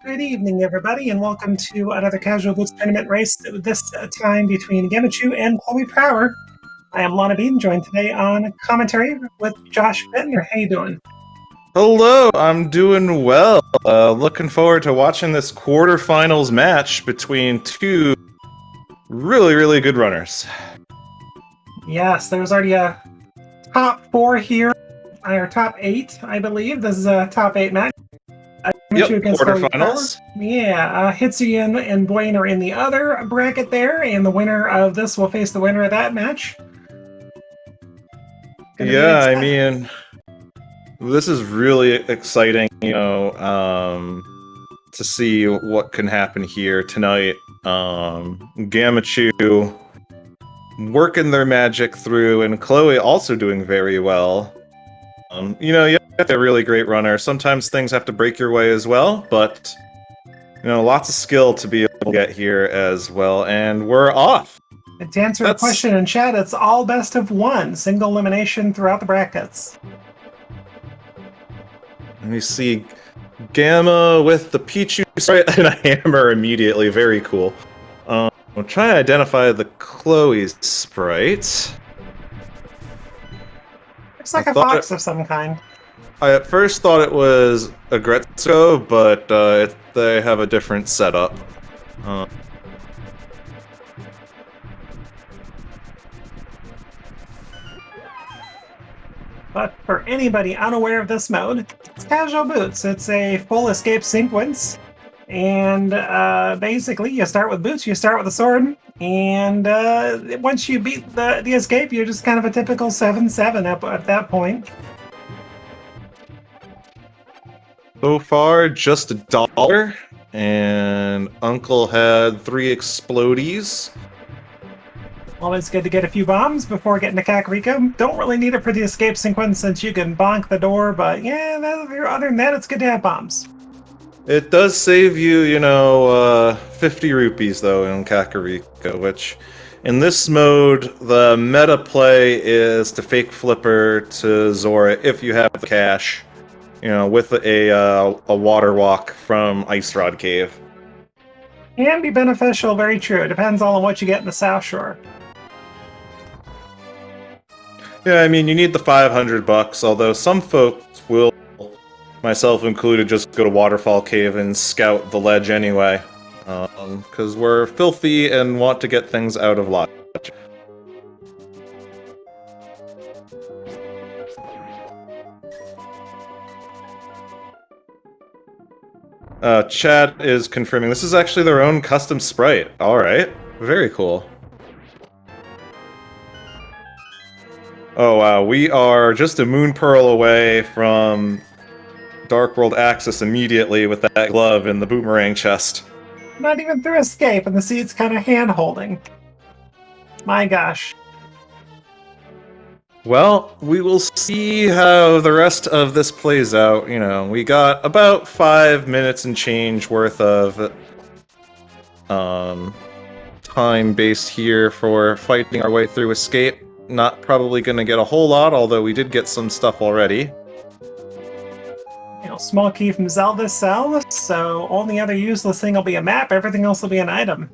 Good evening, everybody, and welcome to another Casual Boots Tournament race, this time between Gammachuu and Khloe Prower. I am Lana Bean, joined today on commentary with Josh Bittner. How you doing? Hello, I'm doing well. Looking forward to watching this quarterfinals match between two really good runners. Yes, there's already a top four here, or top eight, I believe. This is a top eight match. Yep, against quarterfinals. Yeah, Hitsuyan and Blaine are in the other bracket there, and the winner of this will face the winner of that match. Yeah, I mean, this is really exciting, to see what can happen here tonight. Gammachuu working their magic through, and Khloe also doing very well. You have a really great runner. Sometimes things have to break your way as well, but lots of skill to be able to get here as well. And we're off. And to answer a question in chat, it's all best of one, single elimination throughout the brackets. Let me see, Gamma with the Pichu sprite and a hammer immediately. Very cool. I'm trying to identify the Khloe sprite. Looks like a fox of some kind. I at first thought it was a Gretzko, but they have a different setup. But for anybody unaware of this mode, it's Casual Boots. It's a full escape sequence. And basically, you start with boots, you start with a sword, and once you beat the escape, you're just kind of a typical 7-7 at that point. So far, just $1, and Uncle had 3 explodies. Always good to get a few bombs before getting to Kakariko. Don't really need it for the escape sequence since you can bonk the door, but yeah, other than that, it's good to have bombs. It does save you, 50 rupees, though, in Kakariko, which, in this mode, the meta play is to fake flipper to Zora if you have the cash, with a water walk from Ice Rod Cave. Can be beneficial, very true. It depends all on what you get in the South Shore. Yeah, I mean, you need the $500, although some folks will, myself included, just go to Waterfall Cave and scout the ledge anyway. Because we're filthy and want to get things out of lodge. Chad is confirming this is actually their own custom sprite. Alright, very cool. Oh wow, we are just a moon pearl away from Dark World access immediately with that glove in the boomerang chest. Not even through escape, and the seat's kind of hand-holding. My gosh. Well, we will see how the rest of this plays out. We got about 5 minutes and change worth of time based here for fighting our way through escape. Not probably going to get a whole lot, although we did get some stuff already. Small key from Zelda's cell, so only other useless thing will be a map, everything else will be an item.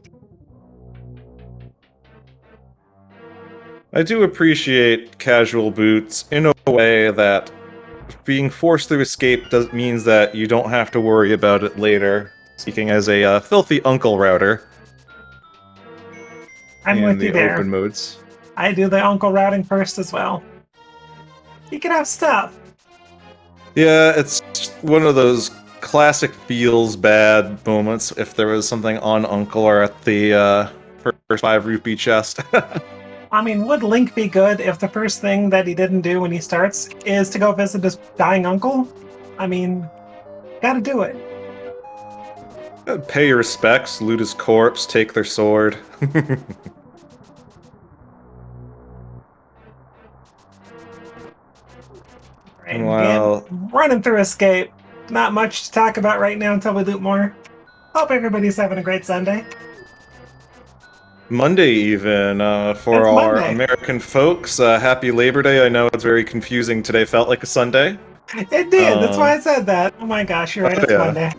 I do appreciate Casual Boots in a way that being forced through escape means that you don't have to worry about it later, speaking as a filthy uncle router. I'm with you there. Open modes. I do the uncle routing first as well. You can have stuff. Yeah, it's one of those classic feels bad moments if there was something on Uncle or at the first 5 rupee chest. I mean, would Link be good if the first thing that he didn't do when he starts is to go visit his dying uncle? I mean, gotta do it. Pay your respects, loot his corpse, take their sword. Wow. Running through escape. Not much to talk about right now until we loot more. Hope everybody's having a great Sunday. Monday even, for our American folks. Happy Labor Day. I know it's very confusing today. Felt like a Sunday. It did. That's why I said that. Oh my gosh, you're right. It's Monday.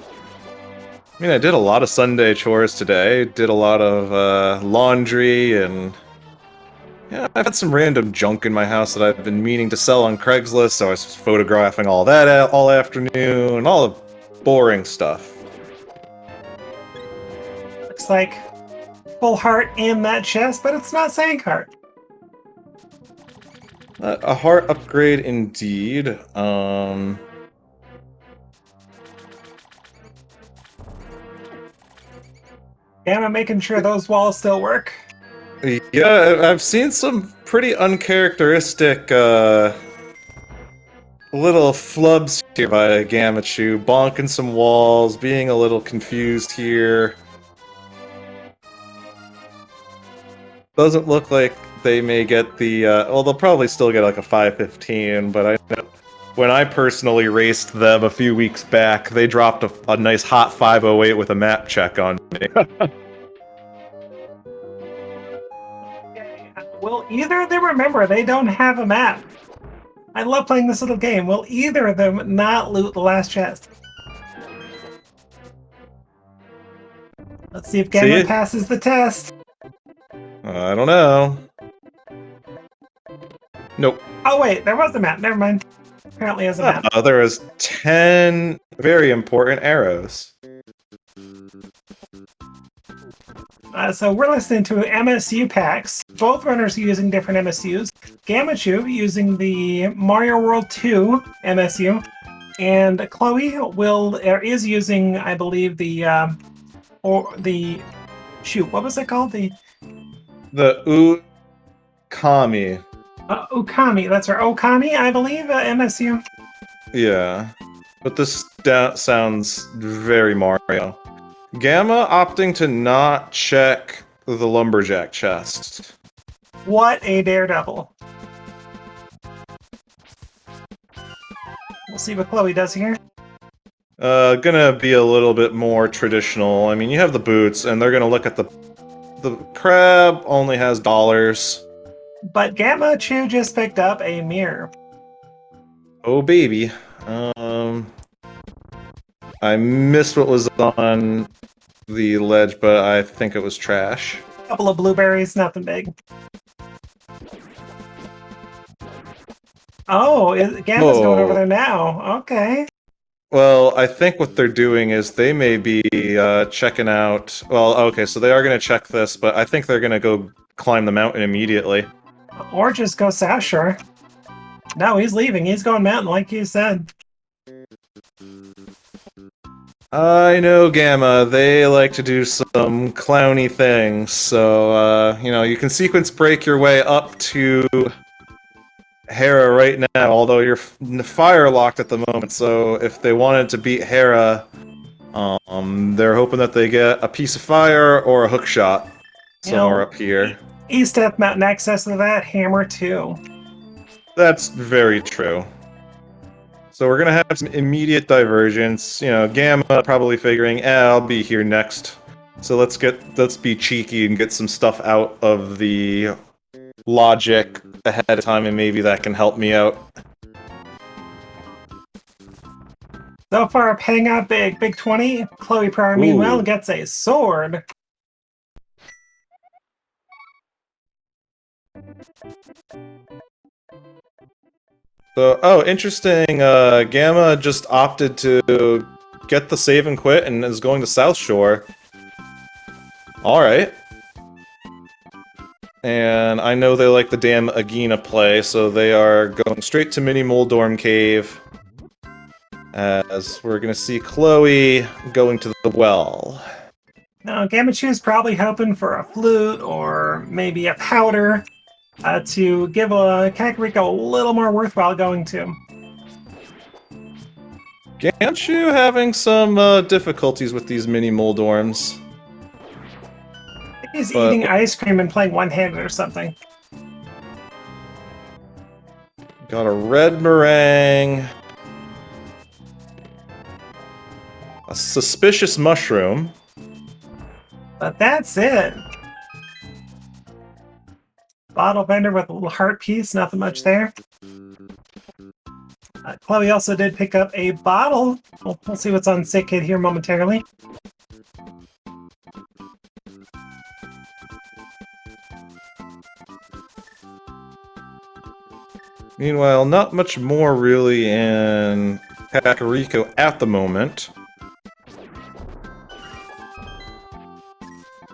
I mean, I did a lot of Sunday chores today. Did a lot of laundry, and yeah, I've had some random junk in my house that I've been meaning to sell on Craigslist. So I was photographing all that all afternoon, all the boring stuff. Looks like full heart in that chest, but it's not saying heart. A heart upgrade indeed. Gamma making sure those walls still work. Yeah, I've seen some pretty uncharacteristic little flubs here by Gammachuu, bonking some walls, being a little confused here. Doesn't look like they may get the, well, they'll probably still get like a 515, but I know when I personally raced them a few weeks back, they dropped a nice hot 508 with a map check on me. Will either of them remember they don't have a map? I love playing this little game. Will either of them not loot the last chest? Let's see if Gamma passes the test. I don't know. Nope. Oh wait, there was a map. Never mind. Apparently has a map. There was 10 very important arrows. So we're listening to MSU packs. Both runners are using different MSUs. Gammachuu using the Mario World 2 MSU, and Khloe is using, I believe, shoot, what was it called? The Ukami. Ukami. That's our Okami, I believe, MSU. Yeah, but this sounds very Mario. Gamma opting to not check the lumberjack chest. What a daredevil. We'll see what Khloe does here. Gonna be a little bit more traditional. I mean, you have the boots, and they're gonna look at the crab only has dollars. But Gammachuu just picked up a mirror. Oh baby. I missed what was on the ledge, but I think it was trash. A couple of blueberries, nothing big. Oh, Gamma's going over there now. Okay. Well, I think what they're doing is they may be checking out... Well, okay, so they are going to check this, but I think they're going to go climb the mountain immediately. Or just go south shore. No, he's leaving. He's going mountain, like you said. I know Gamma. They like to do some clowny things, so, you know, you can sequence break your way up to Hera right now, although you're fire locked at the moment, so if they wanted to beat Hera, they're hoping that they get a piece of fire or a hook shot somewhere up here. East Death Mountain access to that, hammer too. That's very true. So we're gonna have some immediate divergence. You know, Gamma probably figuring, I'll be here next. So let's be cheeky and get some stuff out of the logic ahead of time, and maybe that can help me out. So far, paying out big. Big 20. Khloe Prower, meanwhile, gets a sword. So, oh, interesting. Gamma just opted to get the save and quit and is going to South Shore. Alright. And I know they like the damn Agena play, so they are going straight to Mini Moldorm Cave. As we're gonna see Khloe going to the well. Now, Gammachuu is probably hoping for a flute or maybe a powder to give Kakariko a little more worthwhile going to. Gammachuu having some difficulties with these Mini Moldorms. I think he's eating ice cream and playing one-handed or something. Got a red meringue. A suspicious mushroom. But that's it. Bottle vendor with a little heart piece, nothing much there. Khloe also did pick up a bottle. We'll see what's on Sick Kid here momentarily. Meanwhile, not much more really in Kakariko at the moment.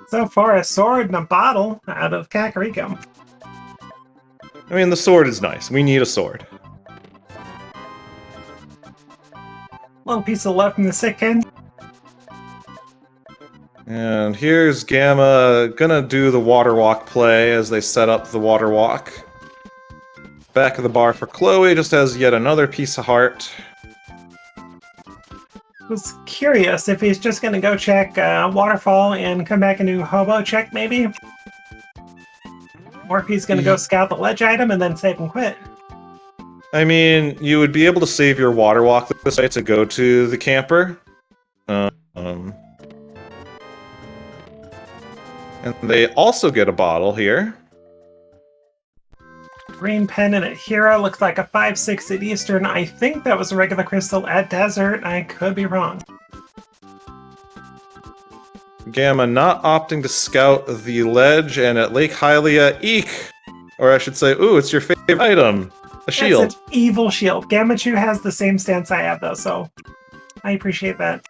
So far, a sword and a bottle out of Kakariko. I mean, the sword is nice. We need a sword. Little piece of love from the sick kid. And here's Gamma gonna do the water walk play as they set up the water walk. Back of the bar for Khloe just has yet another piece of heart. Was curious if he's just going to go check Waterfall and come back and do Hobo check, maybe? Or if he's going to go scout the ledge item and then save and quit. I mean, you would be able to save your water walk this way to go to the camper. And they also get a bottle here. Green pendant at Hero looks like a 5/6 at Eastern. I think that was a regular crystal at Desert. I could be wrong. Gamma not opting to scout the ledge, and at Lake Hylia, eek! Or I should say, ooh, it's your favorite item. A shield. That's an evil shield. Gammachuu has the same stance I have, though, so I appreciate that.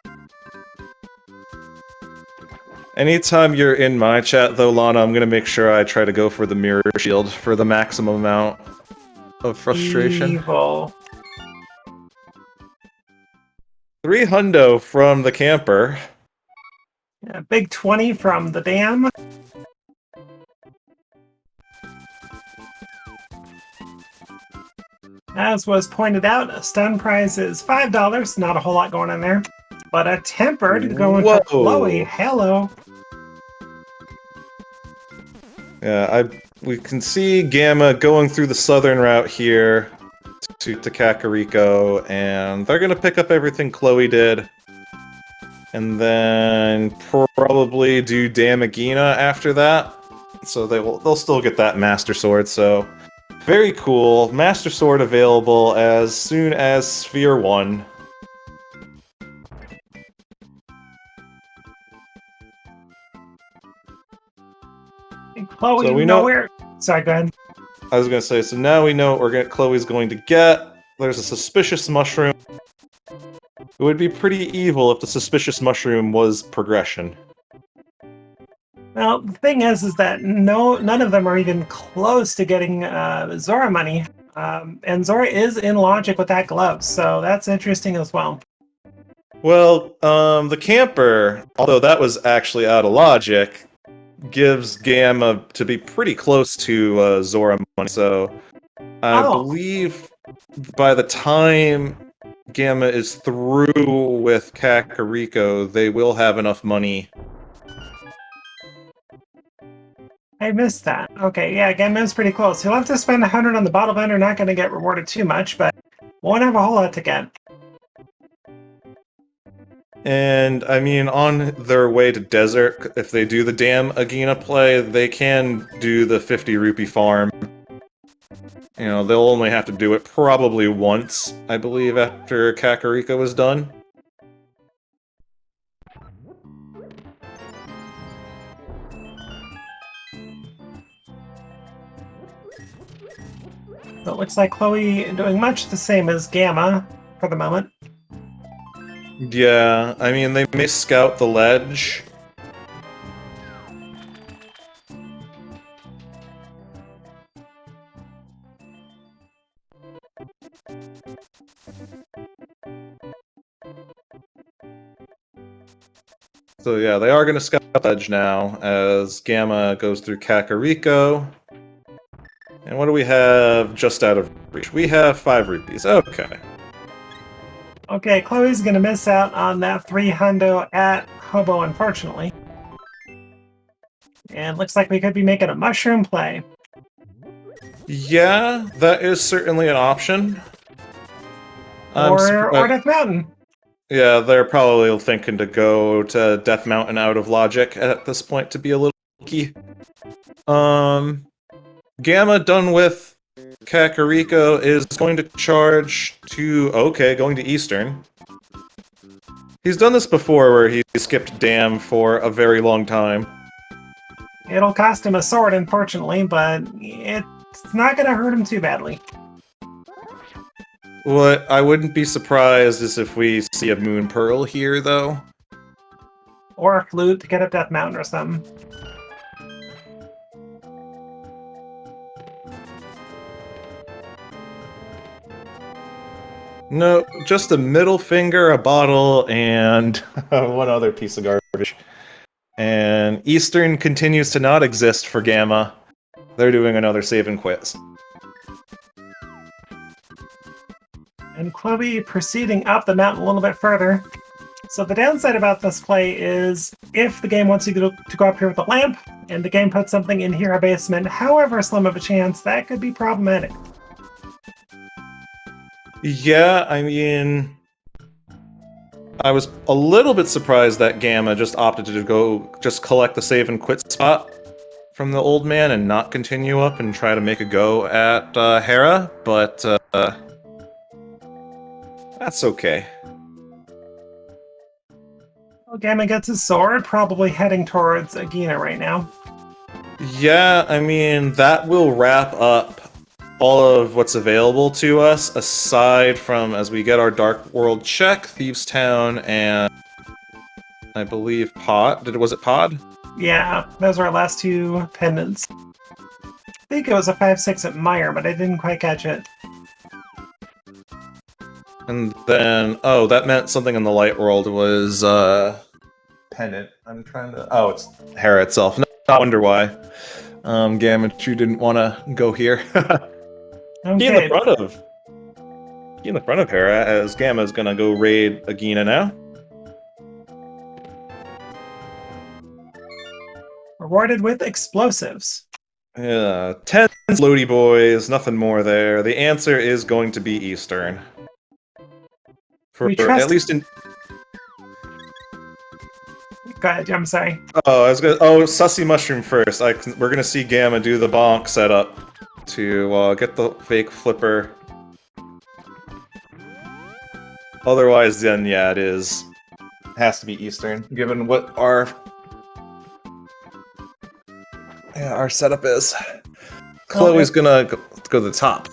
Anytime you're in my chat, though, Lana, I'm gonna make sure I try to go for the mirror shield for the maximum amount of frustration. Evil. 3 hundo from the camper. Yeah, big 20 from the dam. As was pointed out, a stun prize is $5. Not a whole lot going on there. But a tempered going for Khloe. Hello. Yeah, we can see Gamma going through the southern route here to Kakariko, and they're gonna pick up everything Khloe did, and then probably do Damagina after that. So they'll still get that Master Sword. So very cool. Master Sword available as soon as Sphere 1. Khloe, so we know where. Sorry, go ahead. I was gonna say, so now we know what Chloe's going to get. There's a suspicious mushroom. It would be pretty evil if the suspicious mushroom was progression. Well, the thing is that none of them are even close to getting Zora money. And Zora is in logic with that glove, so that's interesting as well. Well, the camper, although that was actually out of logic, gives Gamma to be pretty close to Zora money, so I believe by the time Gamma is through with Kakariko, they will have enough money. I missed that. Okay, yeah, Gamma's pretty close. He'll have to spend 100 on the bottle vendor, not going to get rewarded too much, but won't have a whole lot to get. And, I mean, on their way to Desert, if they do the Dam Agina play, they can do the 50 rupee farm. You know, they'll only have to do it probably once, I believe, after Kakariko is done. So it looks like Khloe doing much the same as Gamma for the moment. Yeah, I mean, they may scout the ledge. So yeah, they are going to scout the ledge now, as Gamma goes through Kakariko. And what do we have just out of reach? We have 5 rupees. Okay. Okay, Chloe's gonna miss out on that 3 hundo at Hobo, unfortunately. And looks like we could be making a mushroom play. Yeah, that is certainly an option. Or Death Mountain. Yeah, they're probably thinking to go to Death Mountain out of logic at this point to be a little key. Gamma done with Kakariko is going to charge to... Okay, going to Eastern. He's done this before where he skipped Dam for a very long time. It'll cost him a sword, unfortunately, but it's not going to hurt him too badly. What I wouldn't be surprised is if we see a Moon Pearl here, though. Or a flute to get up Death Mountain or something. No, just a middle finger, a bottle, and one other piece of garbage. And Eastern continues to not exist for Gamma. They're doing another save and quit. And Khloe proceeding up the mountain a little bit further. So the downside about this play is if the game wants you to go up here with a lamp, and the game puts something in here, a basement, however slim of a chance, that could be problematic. Yeah, I mean, I was a little bit surprised that Gamma just opted to go just collect the save and quit spot from the old man and not continue up and try to make a go at Hera, but that's okay. Well, Gamma gets his sword, probably heading towards Agina right now. Yeah, I mean, that will wrap up all of what's available to us, aside from, as we get our Dark World check, Thieves Town, and I believe Pod. Was it Pod? Yeah, those are our last two pendants. I think it was a 5-6 at Meyer, but I didn't quite catch it. And then, oh, that meant something in the Light World was, Pendant. I'm trying to... Oh, it's Hera itself. No, I wonder why. Gammachuu didn't want to go here. Okay. He in the front of Hera, as Gamma's gonna go raid Agina now. Rewarded with explosives. Yeah, 10 floaty boys, nothing more there. The answer is going to be Eastern. For at least in... Go ahead, I'm sorry. Oh, I was gonna... Oh, Sussy Mushroom first. We're gonna see Gamma do the bonk setup to get the fake flipper. Otherwise, then, yeah, it has to be Eastern, given what our setup is. Chloe's gonna go to the top.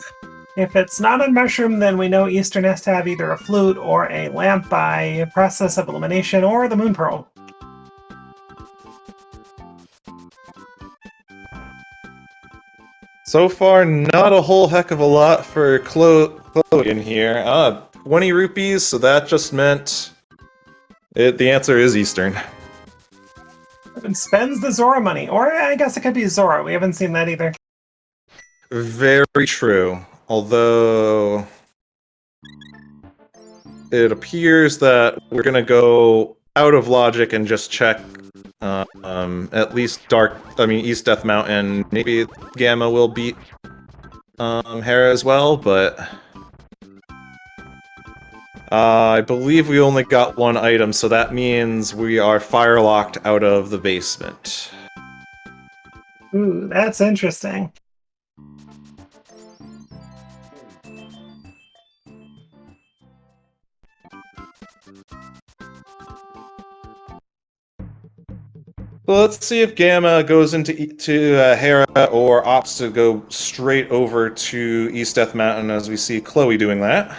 If it's not a mushroom, then we know Eastern has to have either a flute or a lamp by process of elimination, or the Moon Pearl. So far, not a whole heck of a lot for Khloe in here. 20 rupees, so that just meant the answer is Eastern. And spends the Zora money, or I guess it could be Zora. We haven't seen that either. Very true. Although it appears that we're gonna go out of logic and just check at least East Death Mountain. Maybe Gamma will beat Hera as well, but I believe we only got one item, so that means we are fire-locked out of the basement. Ooh, that's interesting. Well, let's see if Gamma goes into Hera or opts to go straight over to East Death Mountain, as we see Khloe doing that.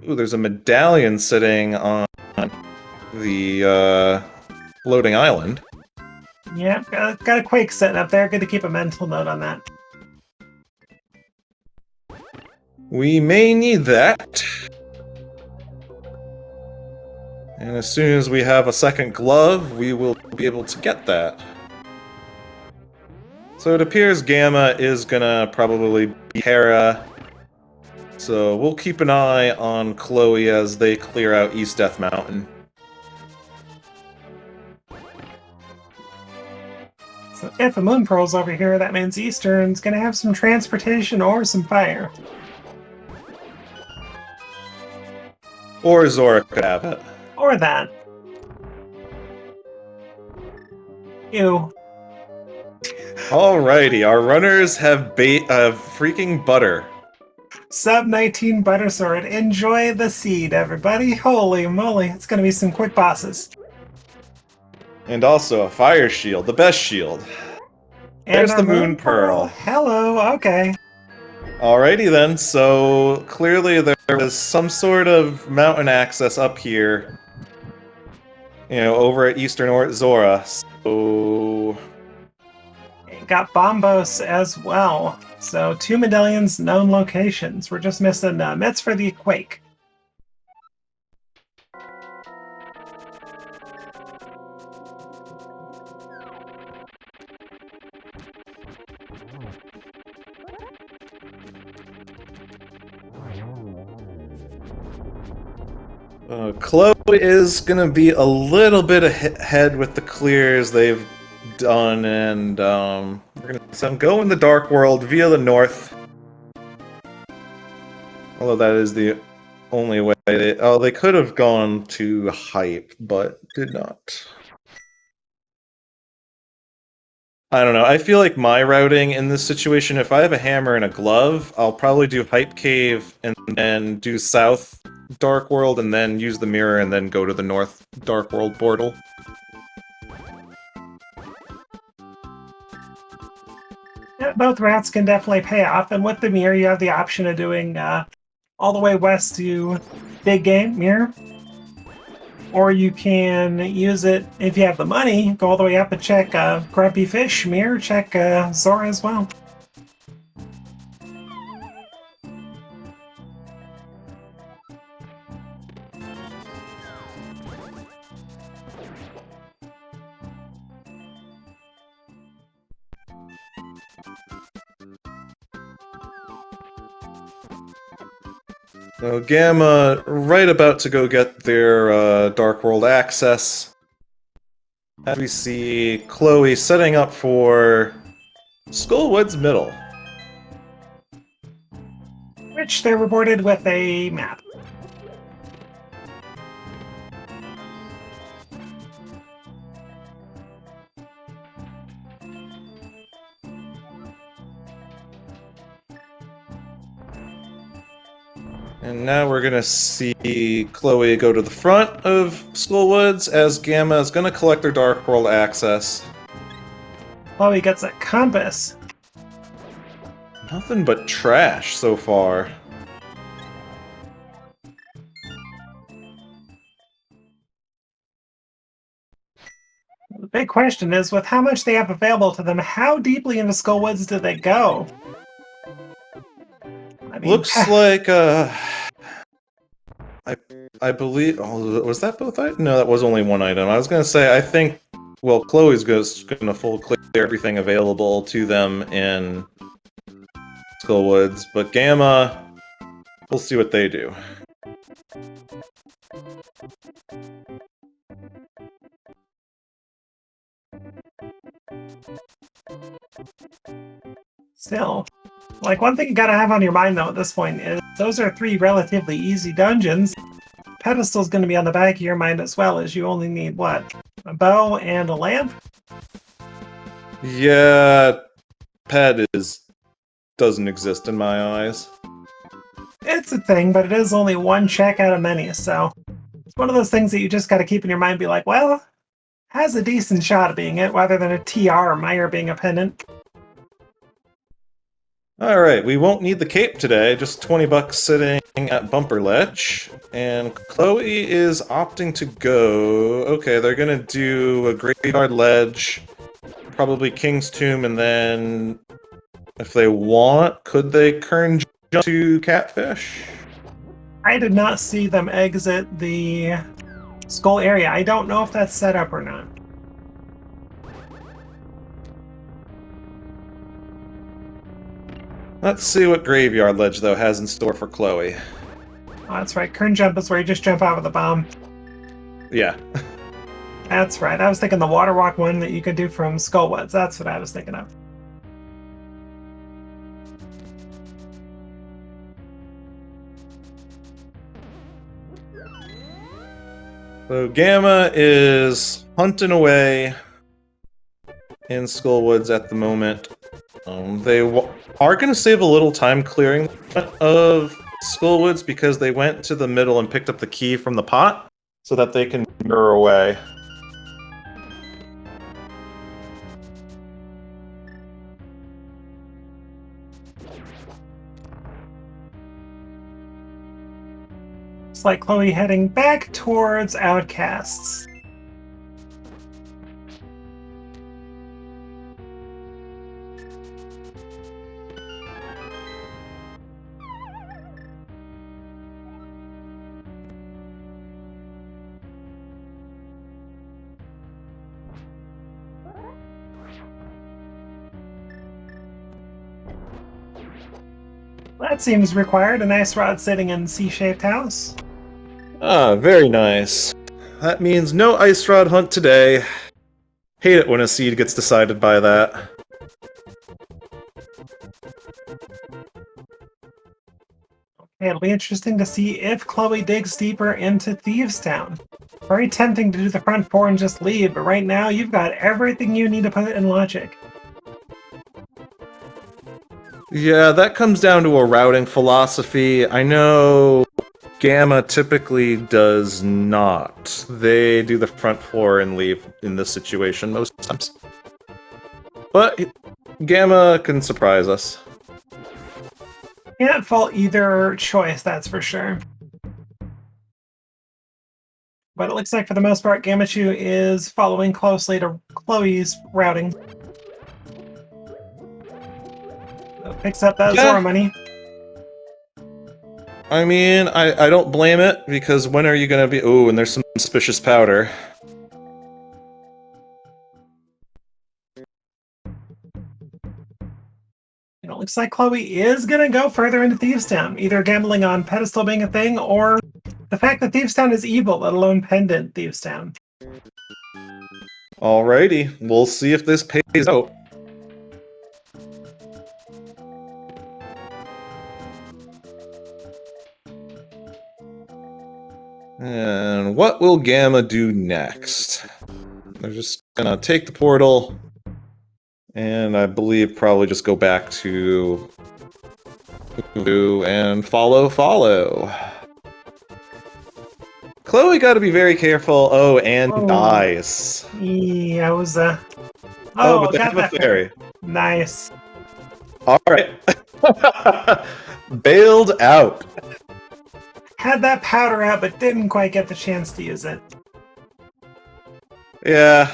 Ooh, there's a medallion sitting on the floating island. Yeah, got a Quake sitting up there. Good to keep a mental note on that. We may need that. And as soon as we have a second glove, we will be able to get that. So it appears Gamma is gonna probably be Hera. So we'll keep an eye on Khloe as they clear out East Death Mountain. So if a Moon Pearl's over here, that means Eastern's gonna have some transportation or some fire. Or Zora could have it. Or that. Ew. Alrighty, our runners have freaking butter. Sub 19 Butter Sword. Enjoy the seed, everybody. Holy moly, it's gonna be some quick bosses. And also a fire shield, the best shield. And There's our the Moon Pearl. Hello, okay. Alrighty then, so clearly there was some sort of mountain access up here, over at Eastern Zora, so... Got Bombos as well. So 2 medallions, known locations. We're just missing Mitts for the Quake. Khloe is going to be a little bit ahead with the clears they've done, and we're going to go in the Dark World via the north. Although that is the only way. They could have gone to Hype, but did not. I don't know. I feel like my routing in this situation, if I have a hammer and a glove, I'll probably do Hype Cave and then do South Dark World and then use the mirror and then go to the North Dark World portal. Yeah, both routes can definitely pay off, and with the mirror you have the option of doing all the way west to Big Game Mirror. Or you can use it, if you have the money, go all the way up and check Grumpy Fish Mirror, check Zora as well. So Gamma, right about to go get their Dark World access. As we see Khloe setting up for Skullwood's Middle. Which they're rewarded with a map. And now we're gonna see Khloe go to the front of Skullwoods as Gamma is gonna collect their Dark World access. Chloe gets a compass. Nothing but trash so far. The big question is, with how much they have available to them, how deeply into Skullwoods do they go? I mean, Looks like I believe. Oh, was that both items? No, that was only one item. I was gonna say I think. Well, Chloe's gonna full clear everything available to them in Skullwoods, but Gamma, we'll see what they do. still, like, one thing you gotta have on your mind though at this point is those are 3 relatively easy dungeons. Pedestal's gonna be on the back of your mind as well, as you only need what? A bow and a lamp? Yeah, ped doesn't exist in my eyes. It's a thing, but it is only one check out of many, so it's one of those things that you just gotta keep in your mind, be like, well, has a decent shot of being it, rather than a TR or Meyer being a pendant. Alright, we won't need the cape today, just 20 bucks sitting at Bumper Ledge. And Khloe is opting to go... Okay, they're gonna do a Graveyard Ledge, probably King's Tomb, and then... If they want, could they Kern jump to Catfish? I did not see them exit the skull area. I don't know if that's set up or not. Let's see what Graveyard Ledge, though, has in store for Khloe. Oh, that's right. Kern jump is where you just jump out with a bomb. Yeah. That's right. I was thinking the water walk one that you could do from Skullwoods. That's what I was thinking of. So Gamma is hunting away in Skullwoods at the moment. They are going to save a little time clearing of Skullwoods because they went to the middle and picked up the key from the pot so that they can mirror away. Looks like Khloe heading back towards Outcasts. That seems required. A nice rod sitting in C-shaped house. Ah, very nice. That means no ice rod hunt today. Hate it when a seed gets decided by that. It'll be interesting to see if Khloe digs deeper into Thieves Town. Very tempting to do the front four and just leave, but right now you've got everything you need to put it in logic. Yeah, that comes down to a routing philosophy. I know Gamma typically does not. They do the front four and leave in this situation most times. But Gamma can surprise us. Can't fault either choice, that's for sure. But it looks like for the most part, Gammachuu is following closely to Khloe's routing. So picks up that Zora money. I mean, I don't blame it, because when are you gonna be— ooh, and there's some suspicious powder. It looks like Khloe is gonna go further into Thieves Town, either gambling on Pedestal being a thing, or the fact that Thieves Town is evil, let alone pendant Thieves Town. Alrighty, we'll see if this pays out. And what will Gamma do next? They're just gonna take the portal, and I believe probably just go back to and follow. Khloe got to be very careful. Oh, and dies. Yeah, I was Oh, but they got have a fairy. Nice. All right. Bailed out. Had that powder out, but didn't quite get the chance to use it. Yeah,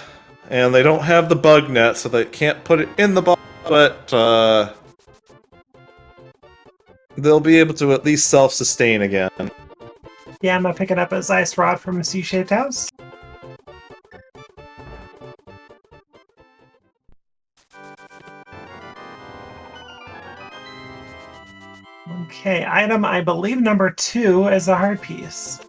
and they don't have the bug net, so they can't put it in the box, but they'll be able to at least self-sustain again. Yeah, I'm picking up his ice rod from a C-shaped house. Okay, item, I believe number 2 is a heart piece.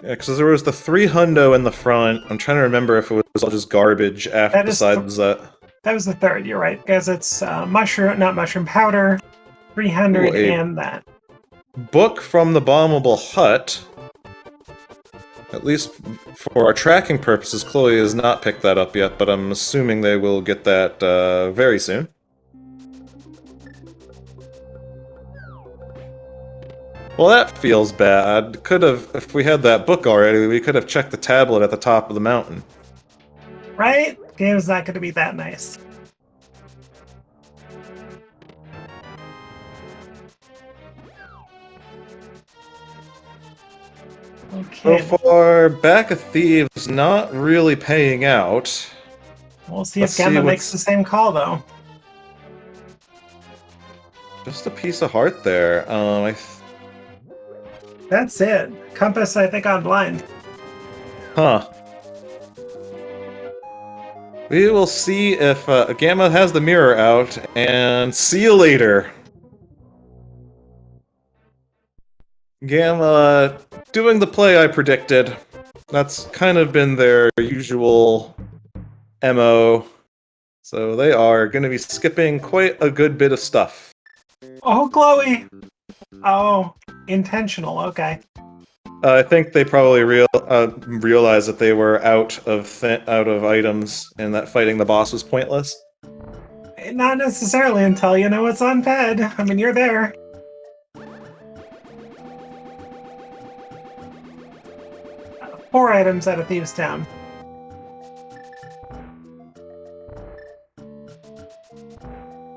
Yeah, because there was the 3 hundo in the front. I'm trying to remember if it was all just garbage after besides that. That was the third, you're right, because it's mushroom powder, 300, and that. Book from the bombable hut. At least for our tracking purposes, Khloe has not picked that up yet, but I'm assuming they will get that very soon. Well, that feels bad. Could have, if we had that book already, we could have checked the tablet at the top of the mountain. Right? Game's not going to be that nice. Okay. So far, Back of Thieves not really paying out. We'll see if Gamma makes the same call, though. Just a piece of heart there. That's it. Compass, I think, on blind. Huh. We will see if Gamma has the mirror out, and see you later. Gamma doing the play I predicted. That's kind of been their usual MO. So they are going to be skipping quite a good bit of stuff. Oh, Khloe! Oh, intentional, okay. I think they probably realized that they were out of items, and that fighting the boss was pointless. Not necessarily until you know it's on Ped. I mean, you're there. Four items out of Thieves Town.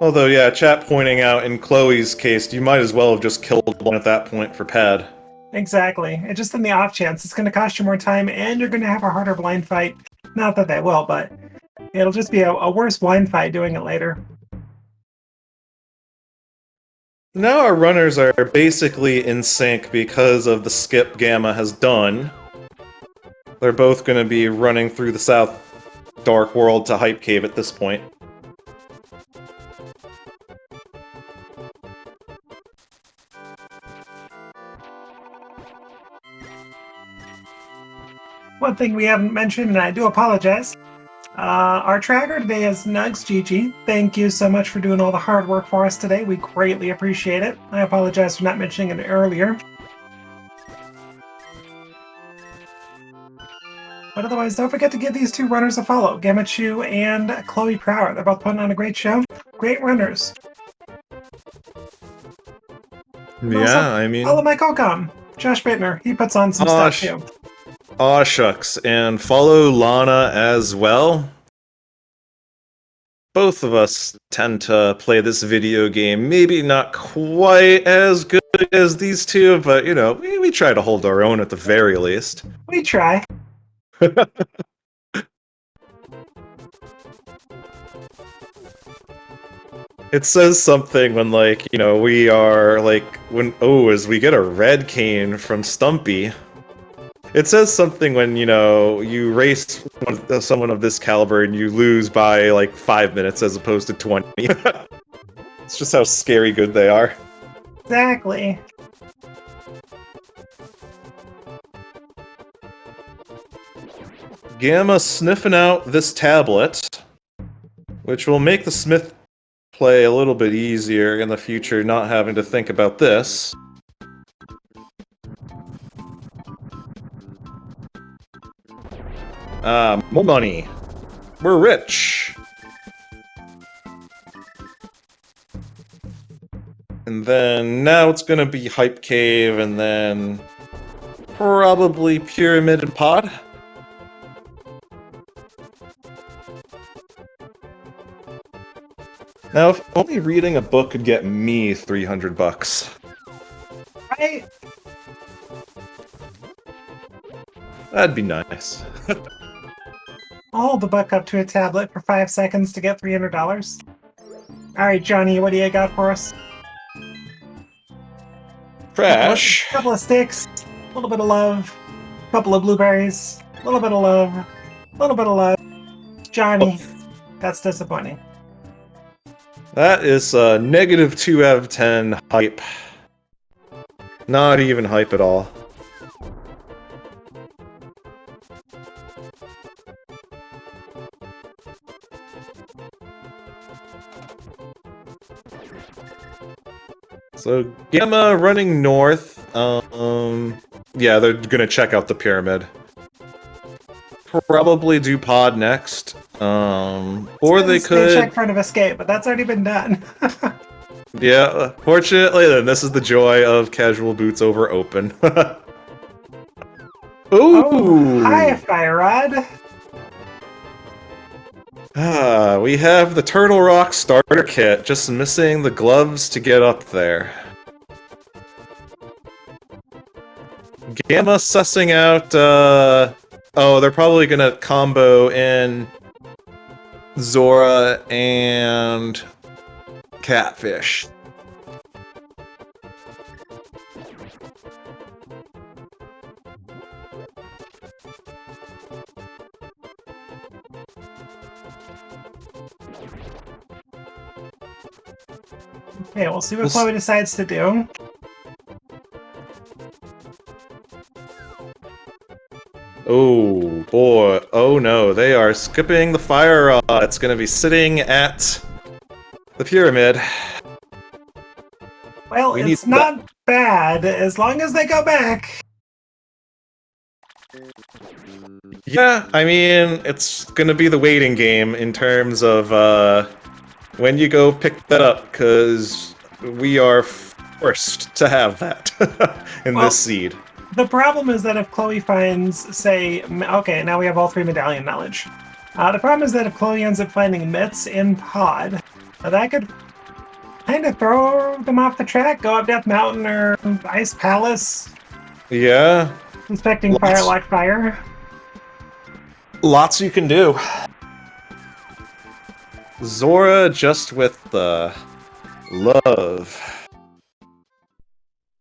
Although, yeah, chat pointing out in Chloe's case, you might as well have just killed one at that point for pad. Exactly. And just in the off chance, it's going to cost you more time and you're going to have a harder blind fight. Not that they will, but it'll just be a worse blind fight doing it later. Now our runners are basically in sync because of the skip Gamma has done. They're both going to be running through the South Dark World to Hype Cave at this point. One thing we haven't mentioned, and I do apologize, our tracker today is Nugs GG. Thank you so much for doing all the hard work for us today. We greatly appreciate it. I apologize for not mentioning it earlier. But otherwise, don't forget to give these two runners a follow, Gammachuu and Khloe Prower. They're both putting on a great show. Great runners. And also, I mean... follow my co-com, Josh Bittner. He puts on some stuff too. Aw shucks, and follow Lana as well. Both of us tend to play this video game, maybe not quite as good as these two, but, you know, we try to hold our own at the very least. We try. It says something when, like, you know, we are, like, as we get a red cane from Stumpy. It says something when, you know, you race someone of this caliber and you lose by, like, 5 minutes as opposed to 20. It's just how scary good they are. Exactly. Gamma sniffing out this tablet, which will make the Smith play a little bit easier in the future, not having to think about this. More money. We're rich. And then now it's gonna be Hype Cave, and then probably Pyramid and Pod. Now, if only reading a book could get me $300. Right? That'd be nice. I'll hold the book up to a tablet for 5 seconds to get $300. Alright, Johnny, what do you got for us? Trash. Couple of sticks, a little bit of love, a couple of blueberries, a little bit of love, a little bit of love. Johnny, that's disappointing. That is a negative 2 out of 10 hype. Not even hype at all. So, Gamma running north. Yeah, they're gonna check out the pyramid. Probably do pod next. Or they could check front of escape, but that's already been done. Yeah, fortunately, then this is the joy of casual boots over open. Ooh! Oh, hi, Fire Rod. We have the Turtle Rock starter kit, just missing the gloves to get up there. Gamma sussing out, oh, they're probably gonna combo in Zora and Catfish. Okay, we'll see what Khloe decides to do. Oh boy, oh no, they are skipping the fire rod. It's gonna be sitting at the pyramid. Well, it's not bad, as long as they go back. Yeah, I mean, it's gonna be the waiting game in terms of, when you go pick that up, because we are forced to have that in this seed. The problem is that if Khloe finds, say, okay, now we have all 3 medallion knowledge. The problem is that if Khloe ends up finding mitts in pod, that could kind of throw them off the track, go up Death Mountain or Ice Palace, Yeah, inspecting fire like fire. lots you can do. Zora just with the love.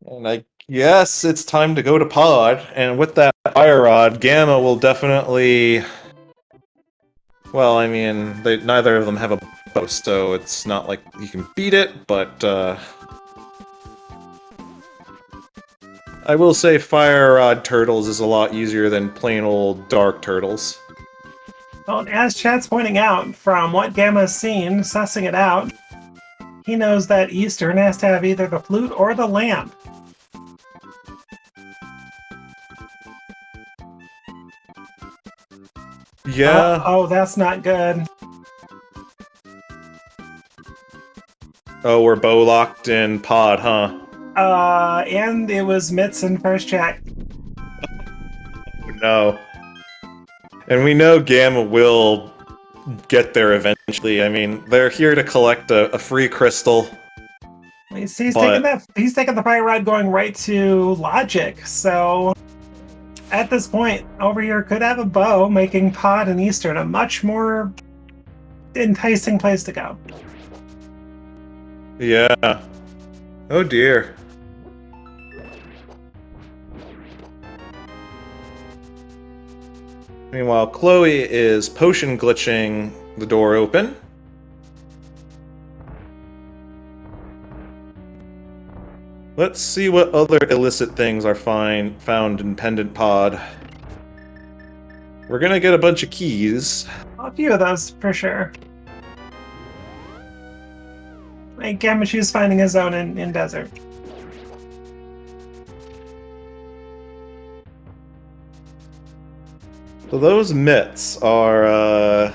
And I guess it's time to go to pod, and with that fire rod, Gamma will definitely... Well, I mean, neither of them have a bow, so it's not like you can beat it, but, I will say Fire Rod Turtles is a lot easier than plain old Dark Turtles. Well, as Chat's pointing out, from what Gamma's seen, sussing it out, he knows that Eastern has to have either the flute or the lamp. Yeah. Oh, that's not good. Oh, we're bow locked in pod, huh? And it was Mitz in first check. No. And we know Gamma will get there eventually. I mean, they're here to collect a free crystal. He's taking the fire rod going right to logic, so at this point, over here could have a bow, making pod and Eastern a much more enticing place to go. Yeah. Oh dear. Meanwhile, Khloe is potion glitching the door open. Let's see what other illicit things are found in Pendant Pod. We're gonna get a bunch of keys. A few of those, for sure. Like Gammachoo's finding his own in desert. So those myths are,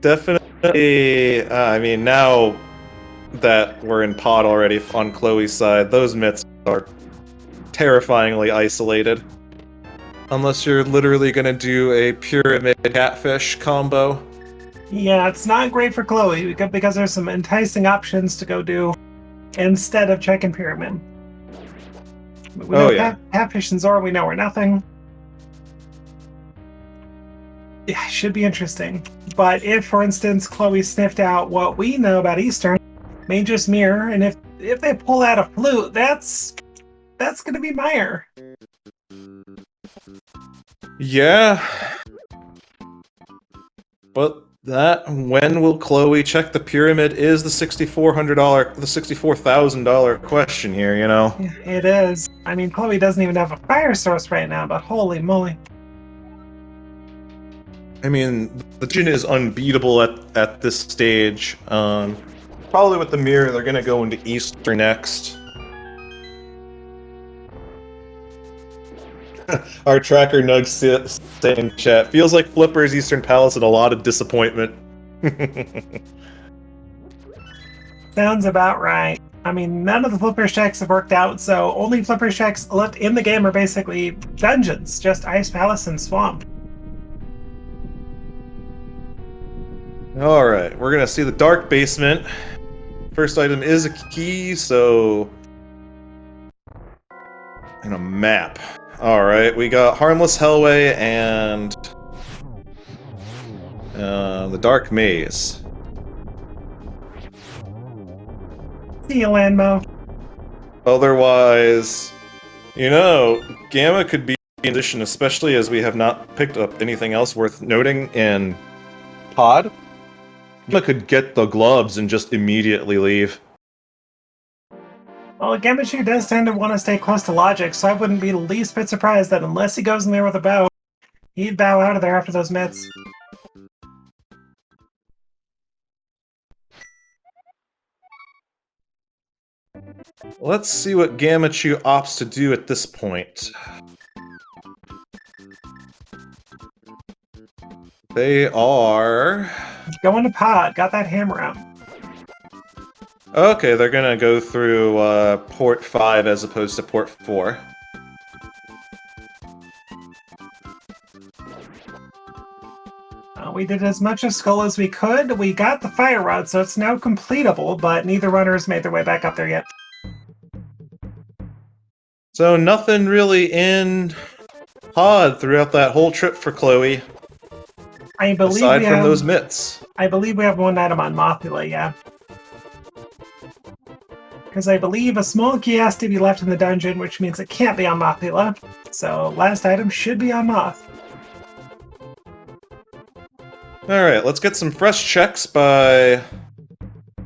definitely, I mean, now that we're in pod already on Chloe's side, those myths are terrifyingly isolated. Unless you're literally gonna do a pyramid catfish combo. Yeah, it's not great for Khloe because there's some enticing options to go do instead of checking pyramid. We know catfish and Zora, we know are nothing. Yeah, should be interesting. But if, for instance, Khloe sniffed out what we know about Eastern, may just mirror, and if they pull out a flute, that's gonna be Meyer. Yeah. But when will Khloe check the pyramid is the $64,000 question here, you know? It is. I mean, Khloe doesn't even have a fire source right now, but holy moly. I mean, the Jin is unbeatable at this stage. Probably with the mirror, they're gonna go into Eastern next. Our tracker Nug saying chat feels like Flipper's Eastern Palace and a lot of disappointment. Sounds about right. I mean, none of the Flipper's checks have worked out, so only Flipper's checks left in the game are basically dungeons, just Ice Palace and Swamp. Alright, we're gonna see the Dark Basement. First item is a key, so... and a map. Alright, we got Harmless Hellway and... the Dark Maze. See you, Landmo. Otherwise, you know, Gamma could be in addition, especially as we have not picked up anything else worth noting in pod. Gamma could get the gloves and just immediately leave. Well, Gammachuu does tend to want to stay close to logic, so I wouldn't be the least bit surprised that unless he goes in there with a bow, he'd bow out of there after those mitts. Let's see what Gammachuu opts to do at this point. They are... going to pod, got that hammer out. Okay, they're gonna go through port 5 as opposed to port 4. We did as much of Skull as we could. We got the fire rod, so it's now completable, but neither runner's made their way back up there yet. So nothing really in Pod throughout that whole trip for Khloe, I believe aside we from have, those mitts. I believe we have one item on Mothula, yeah. Because I believe a small key has to be left in the dungeon, which means it can't be on Mothula. So last item should be on Moth. Alright, let's get some fresh checks by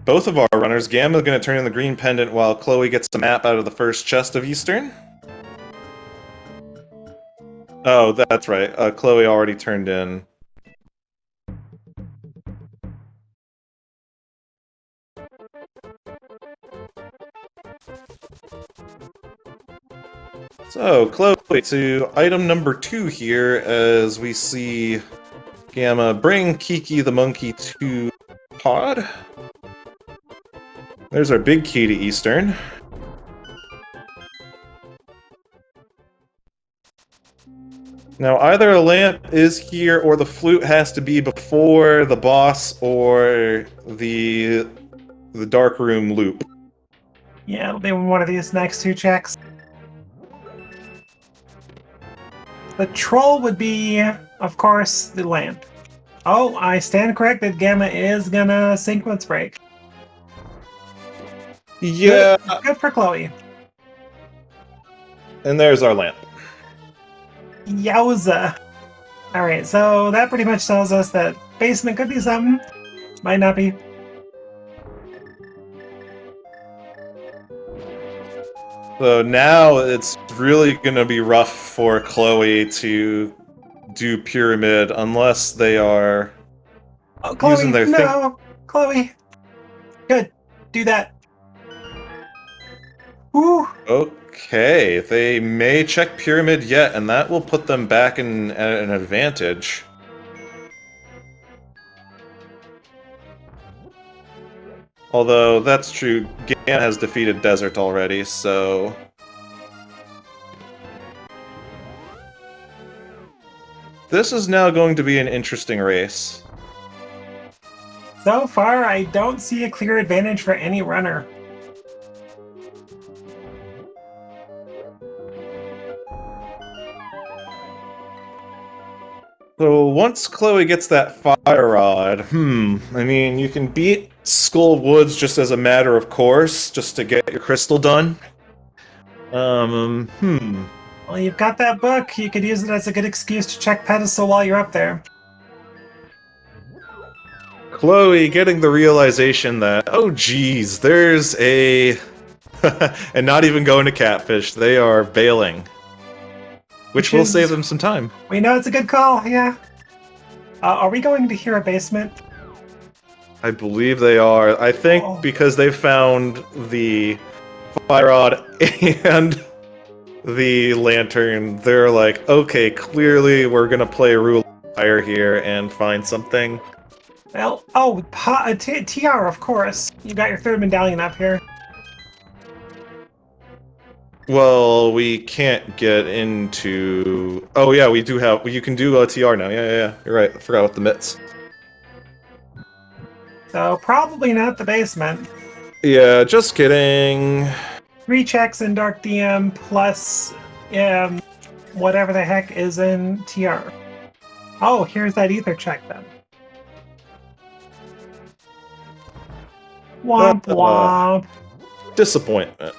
both of our runners. Gamma's going to turn in the green pendant while Khloe gets the map out of the first chest of Eastern. Oh, that's right. Khloe already turned in. So, Khloe, to item number 2 here, as we see Gamma bring Kiki the monkey to Pod. There's our big key to Eastern. Now, either a lamp is here, or the flute has to be before the boss or the dark room loop. Yeah, it'll be one of these next two checks. The troll would be, of course, the lamp. Oh, I stand corrected. Gamma is gonna sequence break. Yeah, Good for Khloe. and there's our lamp. Yowza. Alright, so that pretty much tells us that basement could be something. Might not be. So now it's really gonna be rough for Khloe to do Pyramid unless they are Oh, Khloe, using their no! Khloe! Good. Do that. Woo! Okay, they may check Pyramid yet, and that will put them back in at an advantage. Although, that's true, Gan has defeated Desert already, so... This is now going to be an interesting race. So far, I don't see a clear advantage for any runner. So once Khloe gets that fire rod, I mean, you can beat Skull Woods just as a matter of course, just to get your crystal done. Well, you've got that book. You could use it as a good excuse to check pedestal while you're up there. Khloe getting the realization that, oh geez, there's a... and not even going to Catfish, they are bailing. Which will save them some time. We know it's a good call, yeah. Are we going to hear a basement? I believe they are. I think because they found the fire rod and the lantern, they're like, okay, clearly we're gonna play Rule of Fire here and find something. Well, TR, of course. You got your third medallion up here. Well, we can't get into... Oh yeah, we do have... You can do a TR now. Yeah. You're right. I forgot about the mitts. So, probably not the basement. Yeah, just kidding. 3 checks in Dark DM plus whatever the heck is in TR. Oh, here's that ether check then. Womp womp. Disappointment.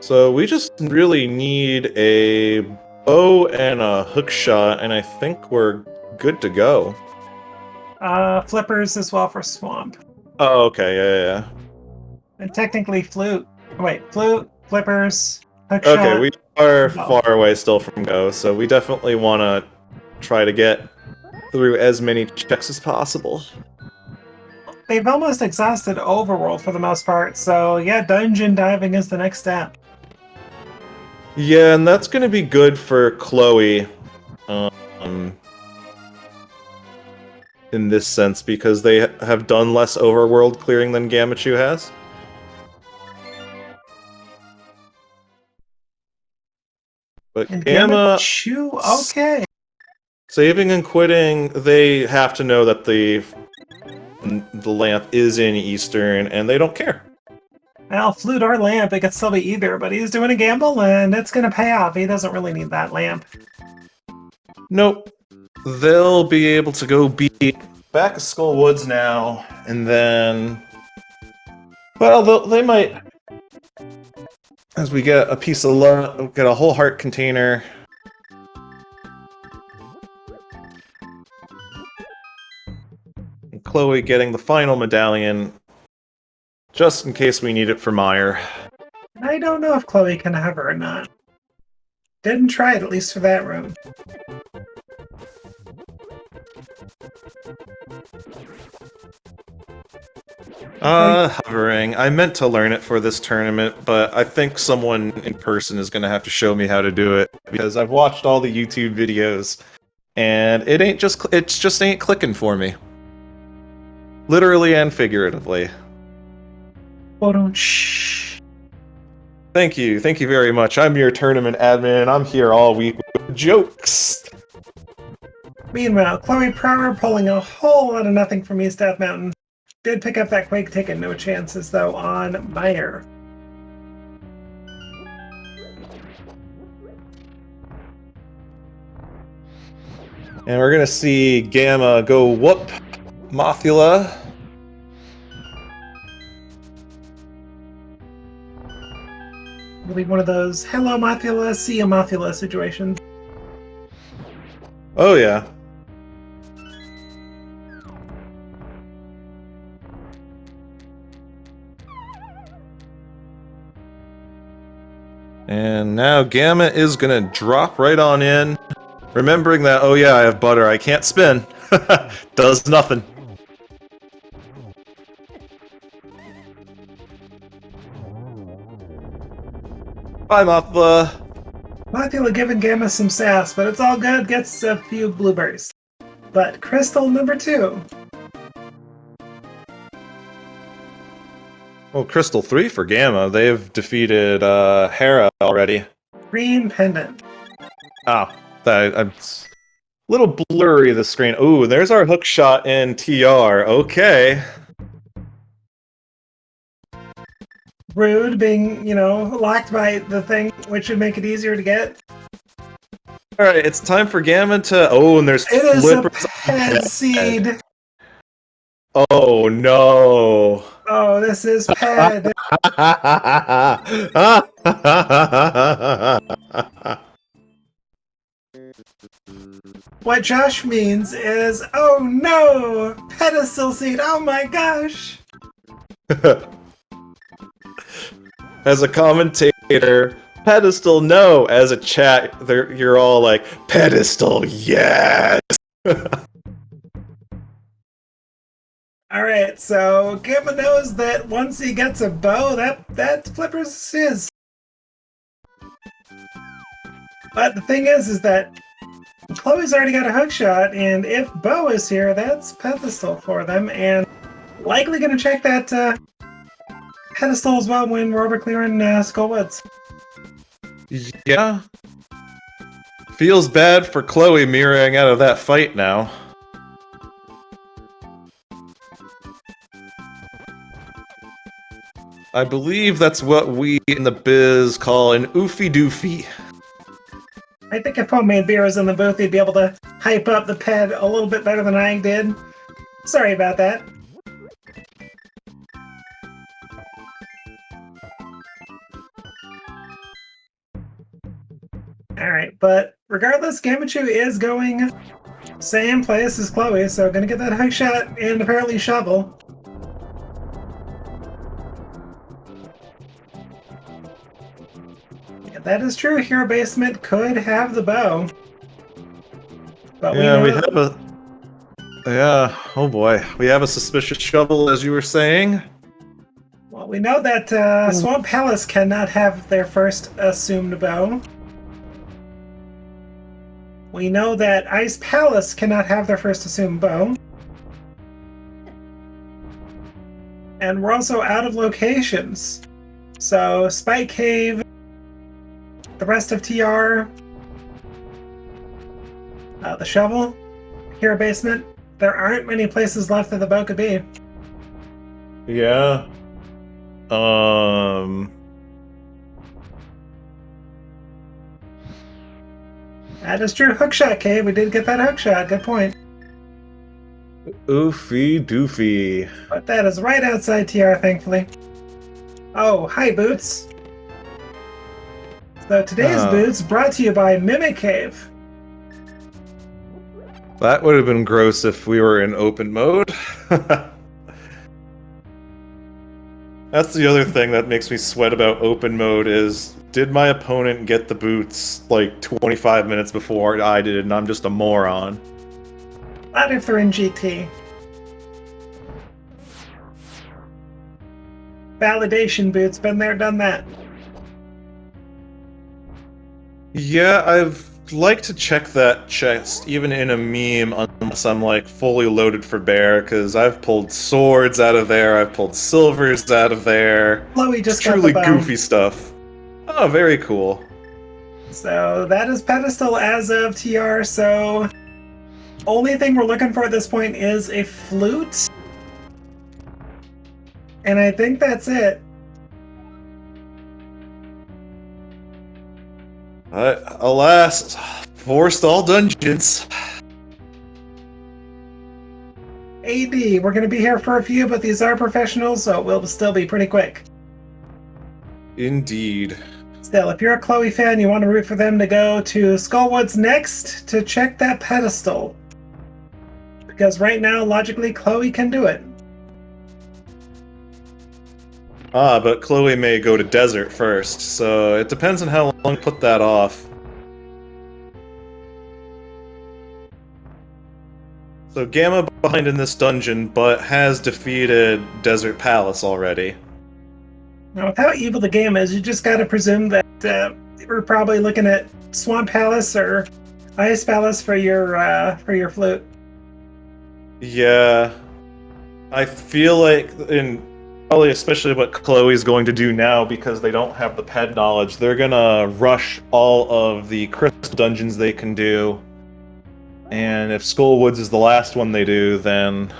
So we just really need a bow and a hook shot, and I think we're good to go. Flippers as well for Swamp. Oh, okay, yeah. And technically flute. Wait, flute, flippers, hook Okay, shot. we are far away still from go, so we definitely want to try to get through as many checks as possible. They've almost exhausted Overworld for the most part, so yeah, dungeon diving is the next step. Yeah, and that's going to be good for Khloe, in this sense, because they have done less overworld clearing than Gammachuu has. But And Gamma... Gammachuu, okay. Saving and quitting, they have to know that the lamp is in Eastern, and they don't care. Well, flute or lamp, it could still be either, but he's doing a gamble, and it's going to pay off. He doesn't really need that lamp. Nope. They'll be able to go beat back of Skull Woods now, and then... Well, they might... As we get a piece of luck, get a whole heart container. And Khloe getting the final medallion, just in case we need it for Meyer. I don't know if Khloe can have her or not. Didn't try it, at least for that room. Hovering. I meant to learn it for this tournament, but I think someone in person is gonna have to show me how to do it, because I've watched all the YouTube videos, and it just ain't clicking for me. Literally and figuratively. Shh. Thank you very much. I'm your tournament admin, and I'm here all week with jokes. Meanwhile, Khloe Prower pulling a whole lot of nothing from East Death Mountain. Did pick up that Quake ticket, no chances though on Meyer. And we're gonna see Gamma go whoop Mothula. It'll be one of those hello Mothula, see you Mothula situations. Oh yeah. And now Gamma is gonna drop right on in, remembering that, oh yeah, I have butter, I can't spin. Does nothing. Bye, Mothula. Mothula giving Gamma some sass, but it's all good, gets a few blueberries. But Crystal number 2. Well, Crystal 3 for Gamma. They've defeated Hera already. Green pendant. Ah, I'm a little blurry, the screen. Ooh, there's our hook shot in TR. Okay. Rude being, locked by the thing, which would make it easier to get. Alright, it's time for Gamma to... Oh, and there's It is a flippers. ped seed. Oh, no. Oh, this is ped. What Josh means is, oh no! Pedestal seed, oh my gosh! As a commentator, pedestal no. As a chat, you're all like, pedestal yes! Alright, so Gamma knows that once he gets a bow, that flippers is his. But the thing is that Chloe's already got a hook shot, and if Bo is here, that's pedestal for them, and likely gonna check that pedestal as well when we're over clearing Skull Woods. Yeah. Feels bad for Khloe mirroring out of that fight now. I believe that's what we in the biz call an oofy doofy. I think if Homemade Beer was in the booth, he'd be able to hype up the ped a little bit better than I did. Sorry about that. Alright, but regardless, Gammachuu is going same place as Khloe, so gonna get that hook shot and apparently shovel. Yeah, that is true, Hero Basement could have the bow. But yeah, we have a... Yeah, oh boy. We have a suspicious shovel, as you were saying. Well, we know that Swamp Palace cannot have their first assumed bow. We know that Ice Palace cannot have their first assumed bow. And we're also out of locations. So, Spike Cave, the rest of TR, the shovel, here basement. There aren't many places left that the boat could be. Yeah. That is true. Hookshot cave. We did get that hookshot. Good point. Oofy doofy. But that is right outside TR, thankfully. Oh, hi, Boots. So today's Boots brought to you by Mimic Cave. That would have been gross if we were in open mode. That's the other thing that makes me sweat about open mode is, did my opponent get the boots like 25 minutes before I did, and I'm just a moron? Not if they're in GT. Validation Boots, been there, done that. Yeah, I've like to check that chest, even in a meme, unless I'm like fully loaded for bear, because I've pulled swords out of there, I've pulled silvers out of there. Chloe just it's truly goofy stuff. Oh, very cool. So that is pedestal as of TR, so only thing we're looking for at this point is a flute. And I think that's it. Alas, forced all dungeons. AD, we're going to be here for a few, but these are professionals, so it will still be pretty quick. Indeed. Still, if you're a Chloe fan, you want to root for them to go to Skullwoods next to check that pedestal. Because right now, logically, Chloe can do it. Ah, but Khloe may go to desert first, so it depends on how long to put that off. So Gamma behind in this dungeon, but has defeated Desert Palace already. Now, with how evil the game is, you just gotta presume that we're probably looking at Swamp Palace or Ice Palace for your flute. Yeah, I feel like probably especially what Chloe's going to do now, because they don't have the ped knowledge, they're gonna rush all of the crystal dungeons they can do. And if Skullwoods is the last one they do, then,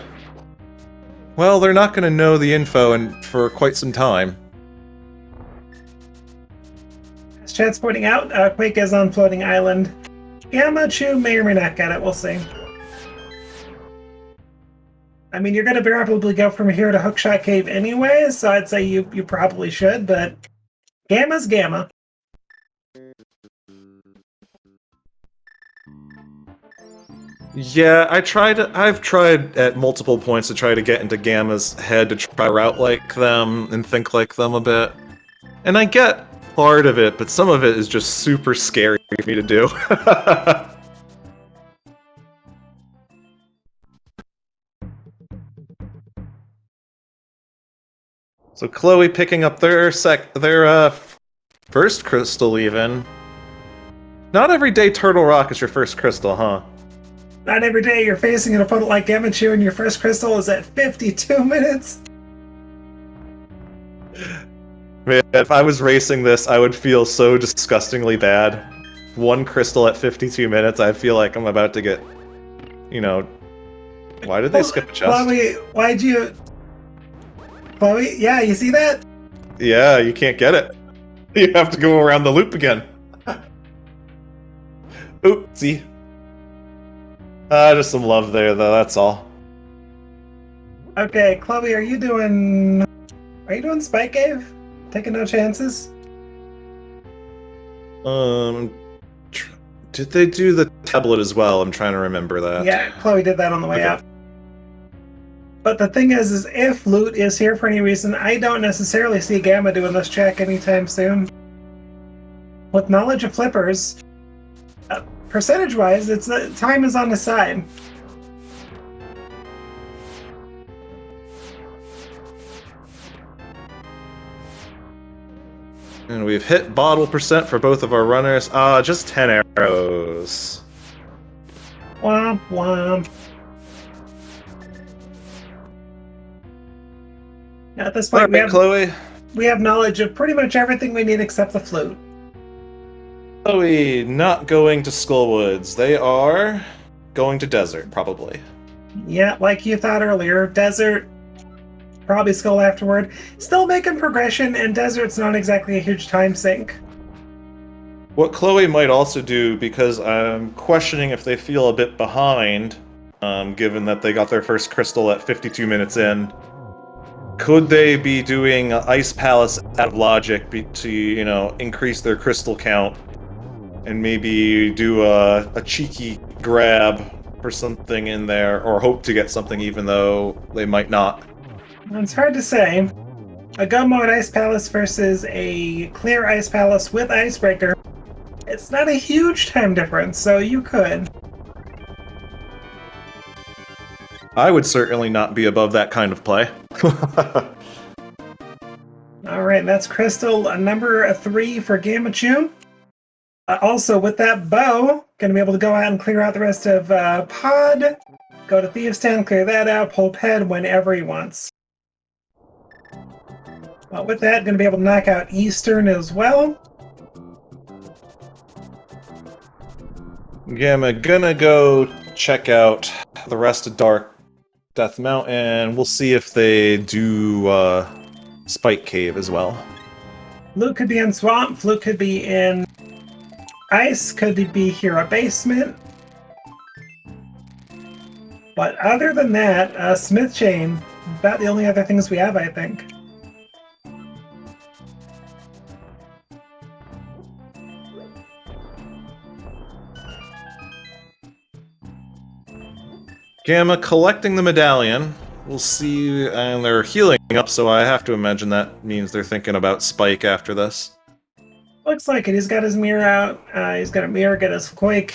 well, they're not gonna know the info for quite some time. As chat's pointing out, Quake is on Floating Island. Gammachuu may or may not get it, we'll see. I mean, you're going to probably go from here to Hookshot Cave anyway, so I'd say you probably should, but Gamma's Gamma. Yeah, I've tried at multiple points to try to get into Gamma's head to try to route like them and think like them a bit. And I get part of it, but some of it is just super scary for me to do. So Chloe picking up their first crystal even. Not every day Turtle Rock is your first crystal, huh? Not every day you're facing an opponent like Gammachuu and your first crystal is at 52 minutes. Man, if I was racing this, I would feel so disgustingly bad. One crystal at 52 minutes, I feel like I'm about to get, why did they skip a chest? Chloe, why'd you... Chloe, yeah, you see that? Yeah, you can't get it. You have to go around the loop again. Oopsie. Just some love there, though, that's all. Okay, Chloe, are you doing Spike Cave? Taking no chances? Did they do the tablet as well? I'm trying to remember that. Yeah, Chloe did that on the way up. But the thing is if Loot is here for any reason, I don't necessarily see Gamma doing this check anytime soon. With knowledge of flippers, percentage-wise, time is on his side. And we've hit bottle percent for both of our runners. Just 10 arrows. Womp womp. Now at this point, Chloe. We have knowledge of pretty much everything we need except the flute. Chloe not going to Skullwoods. They are going to desert, probably. Yeah, like you thought earlier, desert, probably skull afterward. Still making progression, and desert's not exactly a huge time sink. What Khloe might also do, because I'm questioning if they feel a bit behind, given that they got their first crystal at 52 minutes in, could they be doing Ice Palace out of logic to, increase their crystal count and maybe do a cheeky grab for something in there, or hope to get something even though they might not? It's hard to say. A gun mode Ice Palace versus a clear Ice Palace with Icebreaker. It's not a huge time difference, so you could. I would certainly not be above that kind of play. Alright, that's crystal number 3 for Gammachuu. Also, with that bow, gonna be able to go out and clear out the rest of Pod, go to Thieves' Town, clear that out, pull Ped whenever he wants. With that, gonna be able to knock out Eastern as well. Gamma gonna go check out the rest of Dark Death Mountain. We'll see if they do Spike Cave as well. Luke could be in Swamp, Fluke could be in Ice, could be Hero Basement. But other than that, Smith Chain, about the only other things we have, I think. Gamma collecting the medallion. We'll see, and they're healing up, so I have to imagine that means they're thinking about Spike after this. Looks like it. He's got his mirror out. He's got a mirror, got his Quake.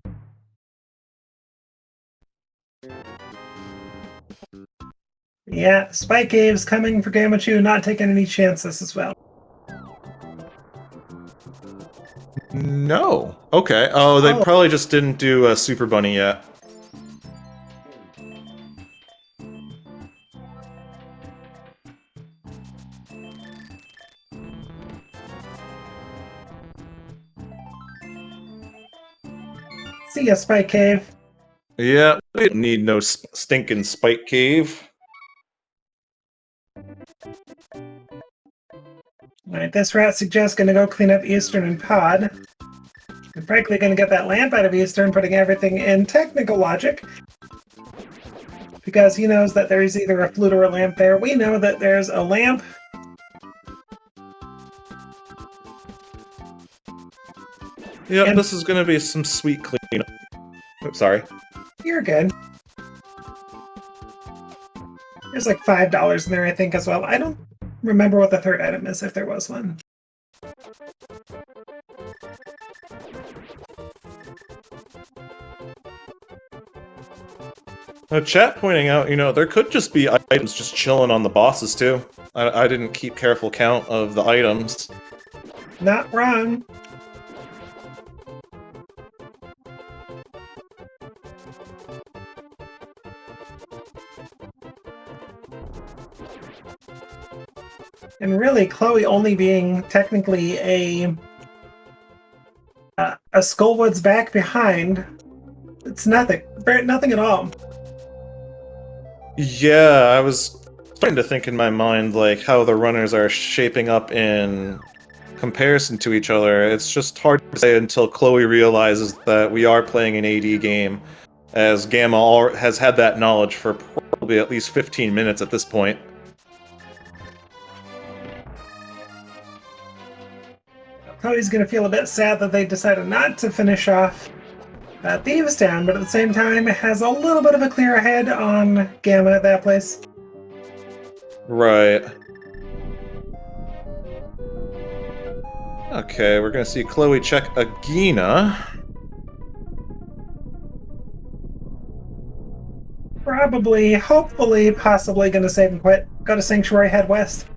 Yeah, Spike Cave's coming for Gammachuu, not taking any chances as well. No. Okay. Oh, they probably just didn't do a Super Bunny yet. See ya, Spike Cave. Yeah, we don't need no stinking Spike Cave. Alright, this route suggests gonna go clean up Eastern and Pod. I'm frankly gonna get that lamp out of Eastern, putting everything in technical logic. Because he knows that there's either a flute or a lamp there. We know that there's a lamp. Yep, this is gonna be some sweet cleanup. Oops, sorry. You're good. There's like $5 in there, I think, as well. I don't remember what the third item is, if there was one. Chat pointing out, there could just be items just chilling on the bosses, too. I didn't keep careful count of the items. Not wrong. And really, Khloe only being technically a Skullwood's back behind, it's nothing. Nothing at all. Yeah, I was starting to think in my mind, like, how the runners are shaping up in comparison to each other. It's just hard to say until Khloe realizes that we are playing an AD game, as Gamma has had that knowledge for probably at least 15 minutes at this point. Khloe's going to feel a bit sad that they decided not to finish off Thieves' Town, but at the same time, it has a little bit of a clear ahead on Gamma at that place. Right. Okay, we're gonna see Khloe check Agina. Probably, hopefully, possibly gonna save and quit. Go to Sanctuary, head west.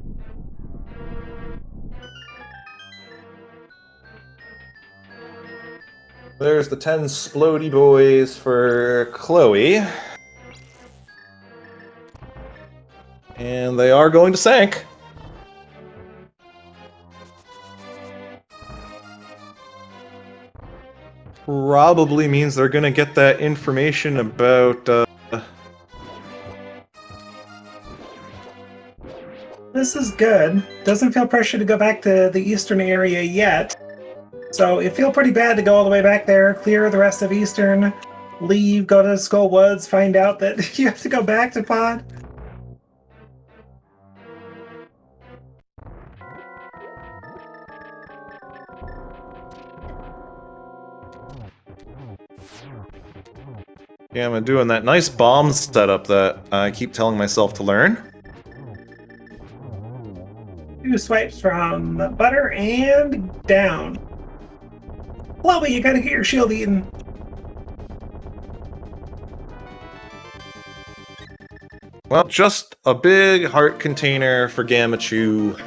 There's the 10 Splody boys for Khloe. And they are going to Sank. probably means they're gonna get that information about, This is good. Doesn't feel pressure to go back to the eastern area yet. So it feel pretty bad to go all the way back there, clear the rest of eastern, leave, go to Skull Woods, find out that you have to go back to pod. yeah, I'm doing that nice bomb setup that I keep telling myself to learn. 2 swipes from the butter and down. Khloe, you gotta get your shield eaten. Well, just a big heart container for Gammachuu.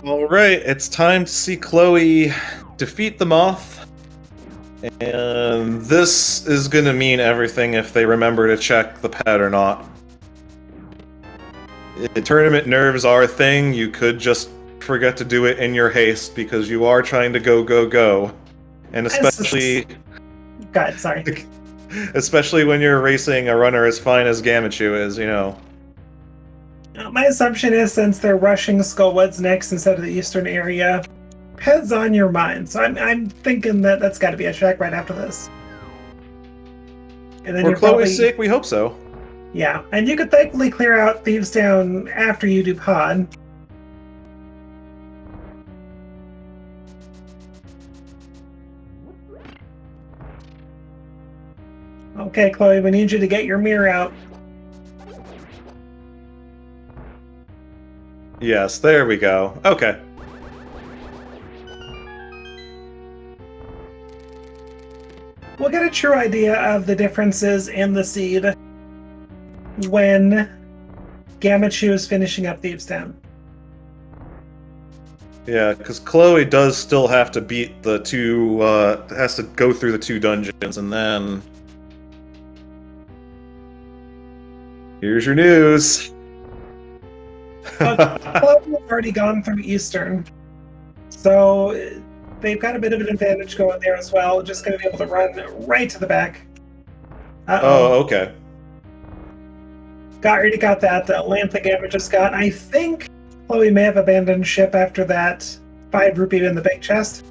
Alright, it's time to see Khloe defeat the Moth. And this is gonna mean everything if they remember to check the pad or not. If tournament nerves are a thing, you could just forget to do it in your haste because you are trying to go. And especially... God, sorry. Especially when you're racing a runner as fine as Gammachuu is, you know. My assumption is since they're rushing Skullwoods next instead of the eastern area, heads on your mind. So I'm thinking that that's got to be a check right after this. And then For Chloe's sake, we hope so. Yeah, and you could thankfully clear out Thieves Down after you do pod. Okay, Khloe, we need you to get your mirror out. Yes, there we go. Okay. We'll get a true idea of the differences in the seed when Gammachuu is finishing up Thieves Town. Yeah, because Khloe does still have to beat the two, has to go through the 2 dungeons, and then... Here's your news! Khloe has already gone through Eastern, so they've got a bit of an advantage going there as well. Just going to be able to run right to the back. Oh, okay. Already got that lamp that Gamma just got. I think Khloe may have abandoned ship after that 5 rupee in the big chest.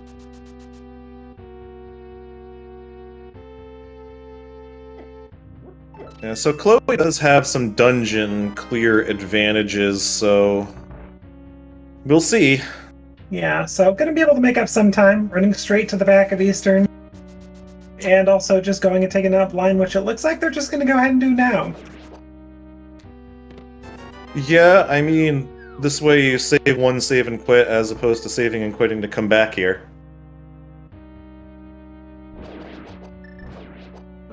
Yeah, so Khloe does have some dungeon clear advantages, so... We'll see. Yeah, so going to be able to make up some time, running straight to the back of Eastern. And also just going and taking up line, which it looks like they're just going to go ahead and do now. Yeah, I mean, this way you save one save and quit as opposed to saving and quitting to come back here.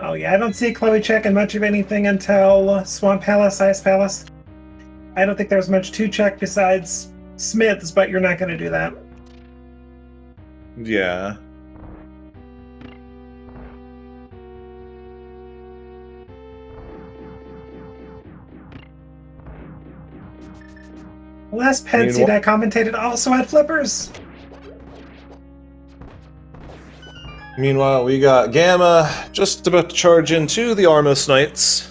Oh yeah, I don't see Khloe checking much of anything until Swamp Palace, Ice Palace. I don't think there's much to check besides Smiths, but you're not going to do that. Yeah. Last pen seed I commentated also had flippers. Meanwhile, we got Gamma just about to charge into the Armos Knights.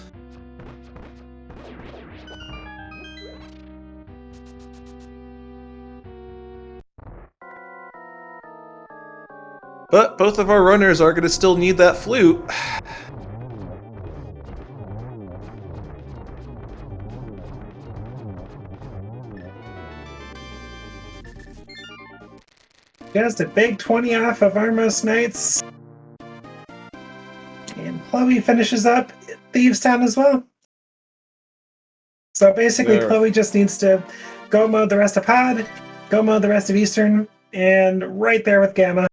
But both of our runners are going to still need that flute. Just a big 20 off of Armos Knights. And Khloe finishes up Thieves Town as well. So basically, Khloe just needs to go mode the rest of Pod, go mode the rest of Eastern, and right there with Gamma.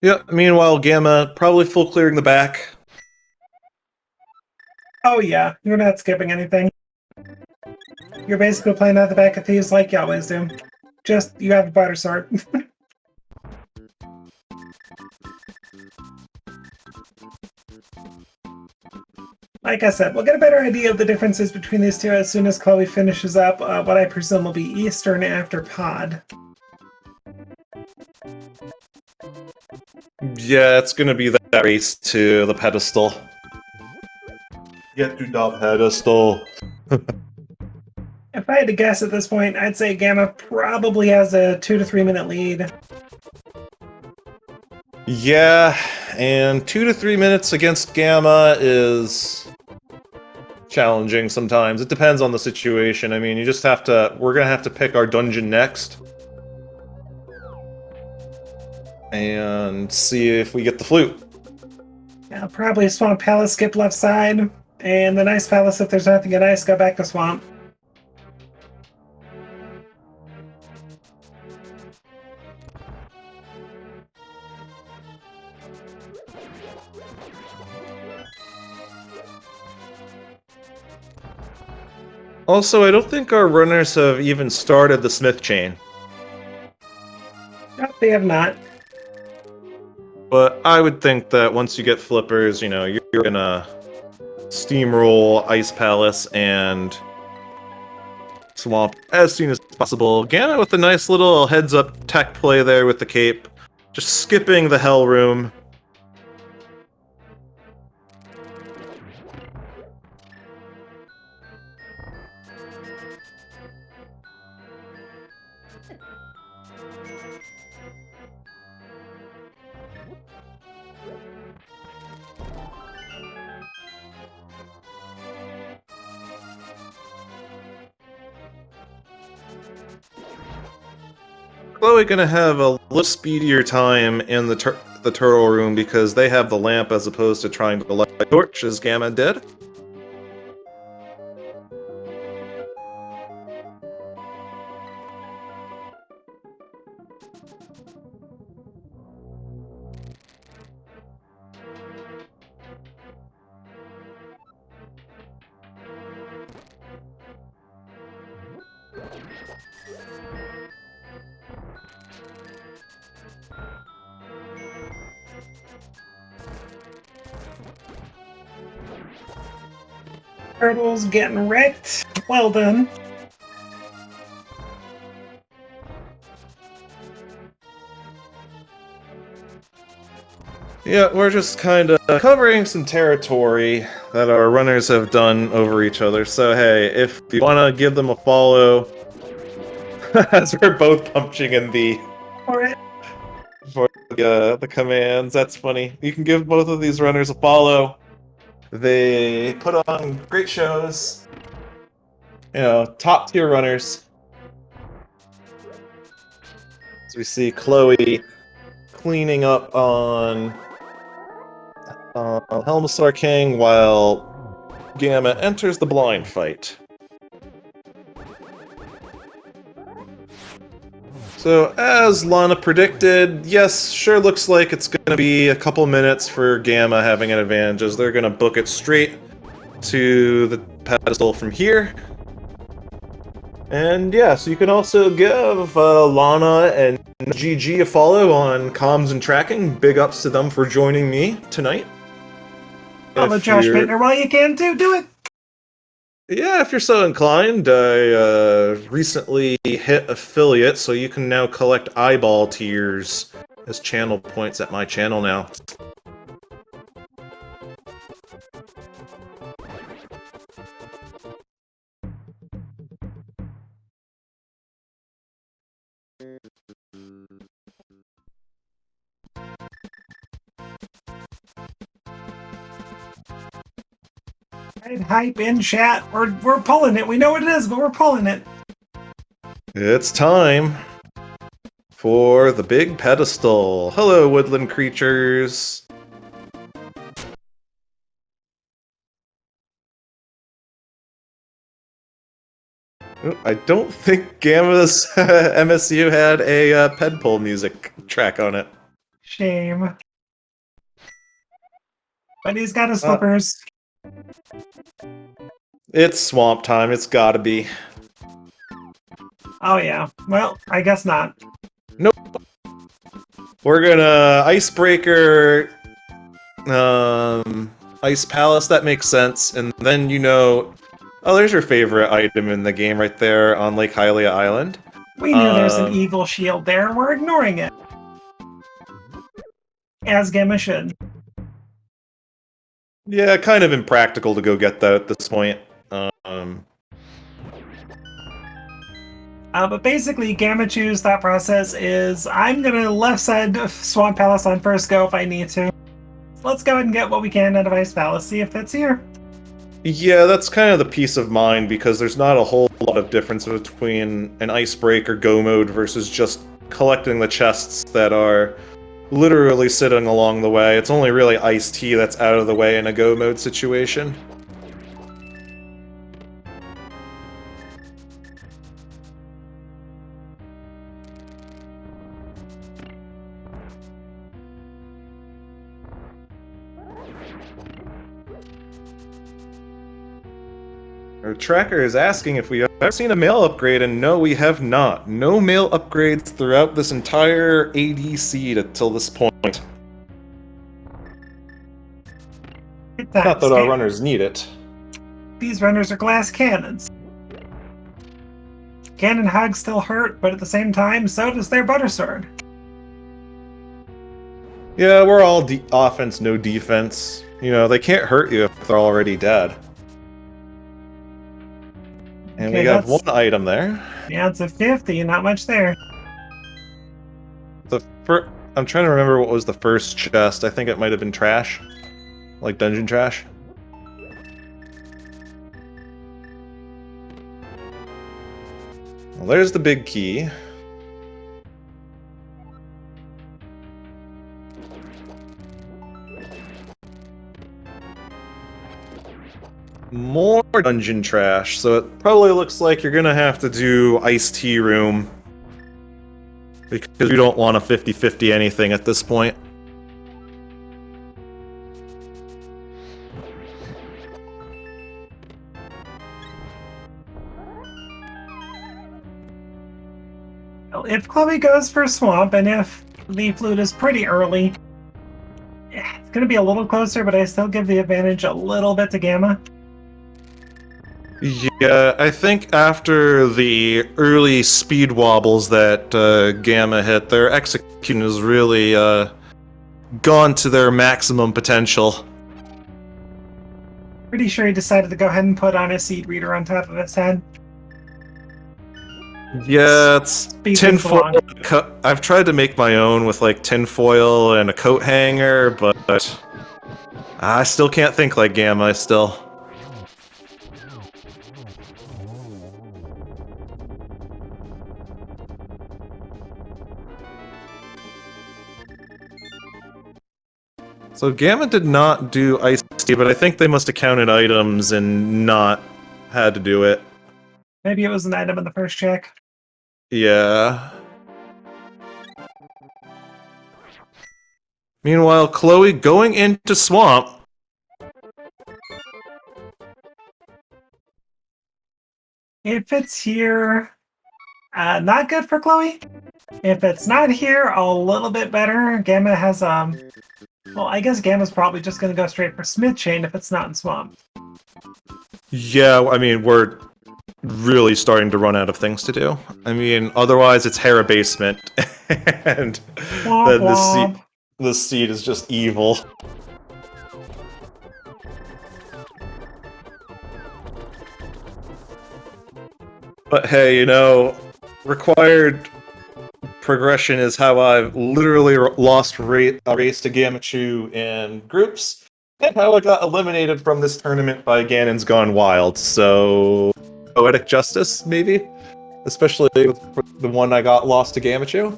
Yep, meanwhile, Gamma probably full clearing the back. Oh yeah, you're not skipping anything. You're basically playing at the back of thieves like you always do. Just, you have a better sword. Like I said, we'll get a better idea of the differences between these two as soon as Khloe finishes up what I presume will be Eastern after Pod. Yeah, it's gonna be that race to the pedestal. Get to the pedestal. If I had to guess at this point, I'd say Gamma probably has a 2 to 3 minute lead. Yeah, and 2 to 3 minutes against Gamma is challenging sometimes. It depends on the situation. I mean, you just have to... We're gonna have to pick our dungeon next. And see if we get the flute. Yeah, probably Swamp Palace, skip left side. And the Nice Palace, if there's nothing in ice, go back to Swamp. Also, I don't think our runners have even started the Smith chain. Nope, they have not. But I would think that once you get flippers, you know, you're gonna steamroll Ice Palace and Swamp as soon as possible. Gamma with a nice little heads-up tech play there with the cape. Just skipping the Hell Room. Khloe gonna have a little speedier time in the turtle room because they have the lamp as opposed to trying to light a torch as Gamma did. Turtles getting wrecked. Well done. Yeah, we're just kind of covering some territory that our runners have done over each other. So hey, if you want to give them a follow, as we're both punching in For it. for the commands, that's funny. You can give both of these runners a follow. They put on great shows. You know, top tier runners. As we see Khloe cleaning up on Helmstar King while Gamma enters the blind fight. So, as Lana predicted, yes, sure looks like it's going to be a couple minutes for Gamma having an advantage, as they're going to book it straight to the pedestal from here. And yeah, so you can also give Lana and GG a follow on comms and tracking. Big ups to them for joining me tonight. Follow Josh Bittner while you can too. Do it. Yeah, if you're so inclined, I recently hit affiliate, so you can now collect eyeball tiers as channel points at my channel now. Right, hype in chat. We're pulling it. We know what it is, but we're pulling it. It's time for the big pedestal. Hello, woodland creatures. I don't think Gamma's MSU had a pedpole music track on it. Shame. But he's got his flippers. It's swamp time. It's gotta be. Oh yeah. Well, I guess not. Nope. We're gonna icebreaker, ice palace. That makes sense. And then oh, there's your favorite item in the game right there on Lake Hylia Island. We knew there's an evil shield there. We're ignoring it. As Gamma should. Yeah, kind of impractical to go get that at this point. But basically, Gammachoo's thought process is, I'm gonna left side Swamp Palace on first go if I need to. Let's go ahead and get what we can out of Ice Palace, see if it's here. Yeah, that's kind of the peace of mind, because there's not a whole lot of difference between an icebreaker go mode versus just collecting the chests that are literally sitting along the way. It's only really iced tea that's out of the way in a go mode situation. Our tracker is asking if we have ever seen a mail upgrade, and no, we have not. No mail upgrades throughout this entire ADC until this point. Not that our runners need it. These runners are glass cannons. Cannon hugs still hurt, but at the same time, so does their butter sword. Yeah, we're all offense, no defense. You know, they can't hurt you if they're already dead. And okay, we got one item there. Yeah, it's a 50, not much there. I'm trying to remember what was the first chest. I think it might have been trash. Like dungeon trash. Well, there's the big key. More dungeon trash, so it probably looks like you're gonna have to do iced tea room. Because we don't want a 50-50 anything at this point. Well, if Khloe goes for Swamp, and if the Flute is pretty early, it's gonna be a little closer, but I still give the advantage a little bit to Gamma. Yeah, I think after the early speed wobbles that Gamma hit, their execution has really gone to their maximum potential. Pretty sure he decided to go ahead and put on a seed reader on top of his head. Yeah, it's tinfoil. I've tried to make my own with like tinfoil and a coat hanger, but I still can't think like Gamma still. So Gamma did not do Ice Tea, but I think they must have counted items and not had to do it. Maybe it was an item in the first check. Yeah. Meanwhile, Khloe going into Swamp. If it's here, not good for Khloe. If it's not here, a little bit better. Gamma has, well, I guess Gamma's probably just going to go straight for Smith Chain if it's not in Swamp. Yeah, I mean, we're really starting to run out of things to do. I mean, otherwise it's Hera Basement, and then the seed is just evil. But hey, you know, required progression is how I've literally lost a race to Gammachuu in groups, and how I got eliminated from this tournament by Ganon's Gone Wild, so poetic justice, maybe? Especially with the one I got lost to Gammachuu.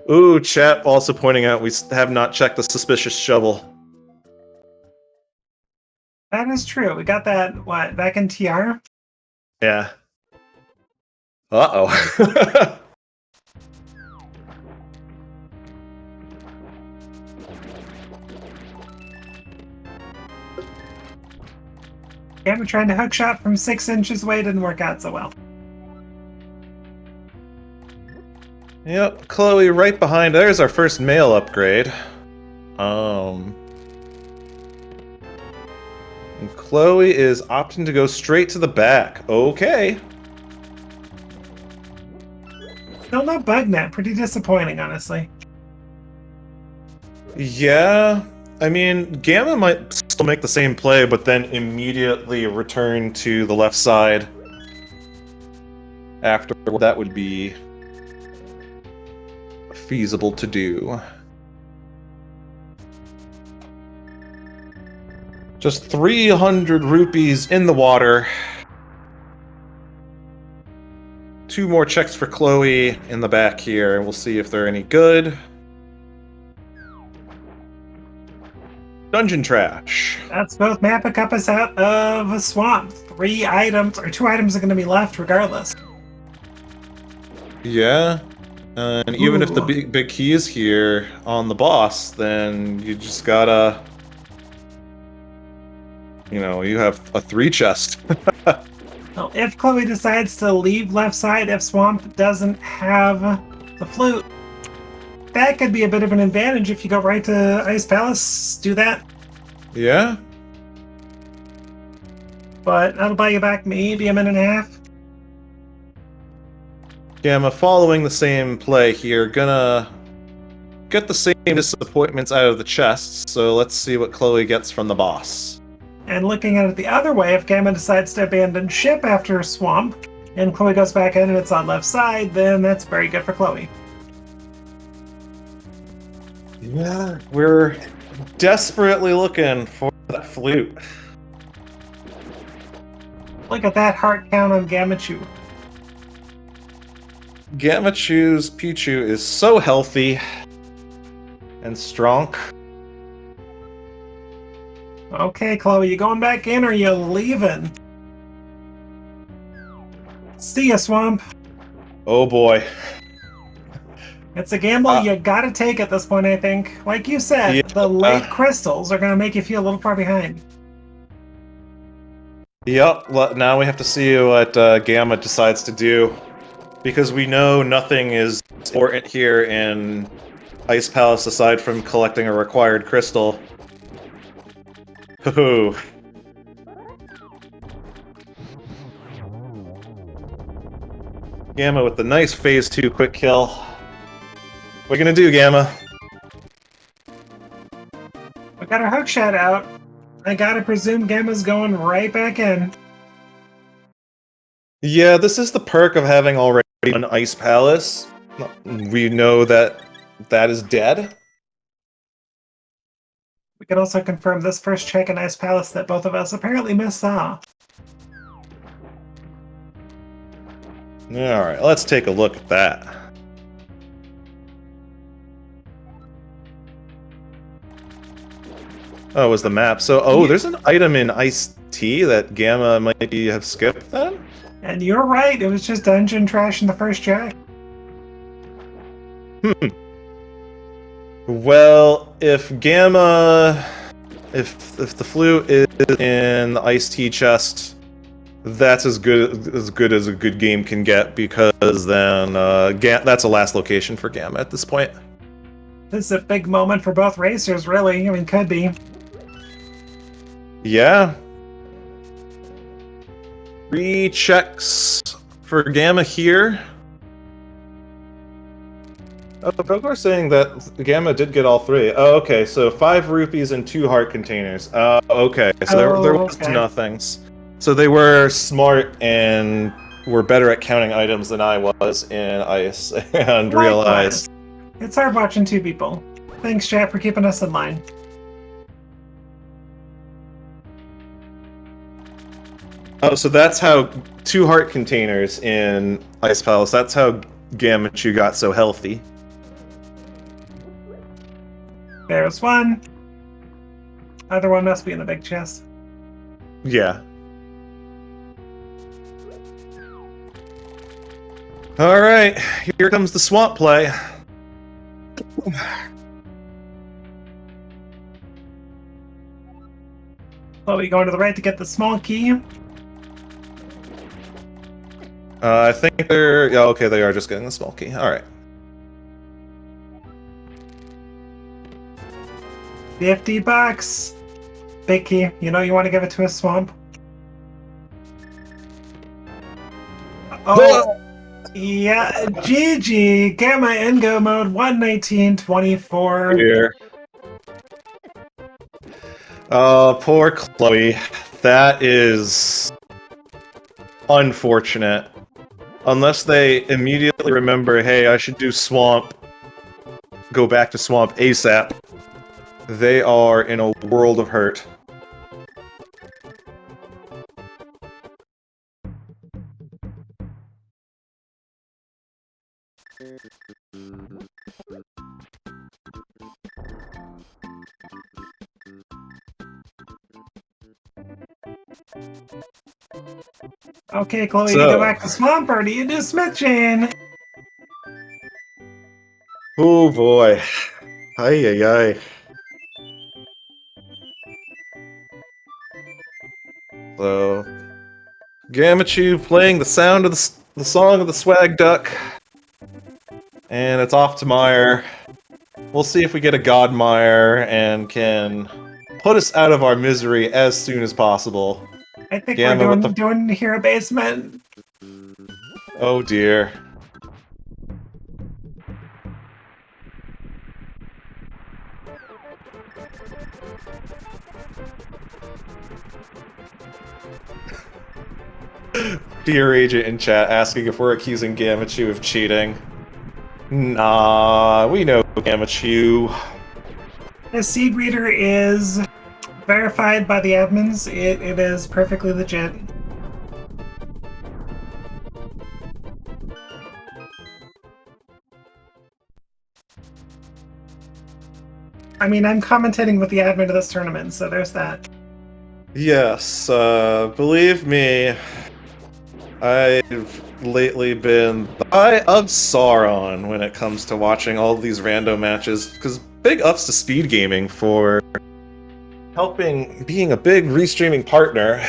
Ooh, chat also pointing out we have not checked the suspicious shovel. That is true. We got that, what, back in TR? Yeah. Uh-oh. Gamma trying to hook shot from 6 inches away didn't work out so well. Yep, Khloe right behind. There's our first male upgrade. And Khloe is opting to go straight to the back. Okay. Still no bug net. Pretty disappointing, honestly. Yeah, I mean, Gamma might still make the same play, but then immediately return to the left side. After that would be feasible to do. Just 300 rupees in the water. 2 more checks for Khloe in the back here, and we'll see if they're any good. Dungeon trash. That's both map a cup us out of a swamp. 3 items, or 2 items are going to be left regardless. Yeah. And even if the big key is here on the boss, then you just gotta... You know, you have a 3 chest. Well, if Khloe decides to leave left side, if Swamp doesn't have the flute, that could be a bit of an advantage if you go right to Ice Palace. Do that. Yeah? But that'll buy you back maybe a minute and a half. Gamma following the same play here, gonna get the same disappointments out of the chests, so let's see what Khloe gets from the boss. And looking at it the other way, if Gamma decides to abandon ship after Swamp, and Khloe goes back in and it's on left side, then that's very good for Khloe. Yeah, we're desperately looking for that flute. Look at that heart count on Gammachuu. Gammachoo's Pichu is so healthy and strong. Okay, Khloe, you going back in or you leaving? See ya, Swamp. Oh boy. It's a gamble you gotta take at this point, I think. Like you said, the late crystals are gonna make you feel a little far behind. Yep, now we have to see what Gamma decides to do. Because we know nothing is important here in Ice Palace aside from collecting a required crystal. Hoo-hoo. Gamma with the nice phase 2 quick kill. What are you gonna do, Gamma? We got our hook shot out. I gotta presume Gamma's going right back in. Yeah, this is the perk of having already an Ice Palace. We know that that is dead. We can also confirm this first check in Ice Palace that both of us apparently missaw. Alright, let's take a look at that. Oh, it was the map. So, there's an item in Iced Tea that Gamma might have skipped then? And you're right, it was just dungeon trash in the first check. Well, if Gamma... If the flute is in the Iced Tea chest, that's as good as a good game can get, because then that's a last location for Gamma at this point. This is a big moment for both racers, really. I mean, could be. Yeah. 3 checks for Gamma here. Oh, people are saying that Gamma did get all 3. Oh, okay, so 5 rupees and 2 heart containers. Okay, so there was nothings. So they were smart and were better at counting items than I was in Ice, and realized. It's hard watching 2 people. Thanks, chat, for keeping us in line. Oh, so that's how 2 heart containers in Ice Palace. That's how Gammachuu got so healthy. There's 1. Other one must be in the big chest. Yeah. Alright, here comes the swamp play. Chloe going to the right to get the small key. I think they're... Yeah, okay, they are just getting the small key. Alright. 50 bucks. Big key. You know you want to give it to a swamp. Oh, yeah. GG. Gamma in go mode 119.24. Here. Oh, poor Chloe. That is unfortunate. Unless they immediately remember, hey, I should do Swamp, go back to Swamp ASAP, they are in a world of hurt. Okay, Chloe, So- you go back to Swamp, or do you do Smith Chain? Oh boy. Ay ay ay. So, Gammachuu playing the sound of the song of the Swag Duck. And it's off to Meyer. We'll see if we get a God Meyer and can put us out of our misery as soon as possible. I think Gamma, we're what doing Hero Basement. Oh dear. Dear agent in chat asking if we're accusing Gammachuu of cheating. Nah, we know Gammachuu. The seed reader is verified by the admins. It is perfectly legit. I mean, I'm commentating with the admin of this tournament, so there's that. Yes, believe me, I've lately been the eye of Sauron when it comes to watching all these rando matches, because big ups to SpeedGaming for helping being a big restreaming partner.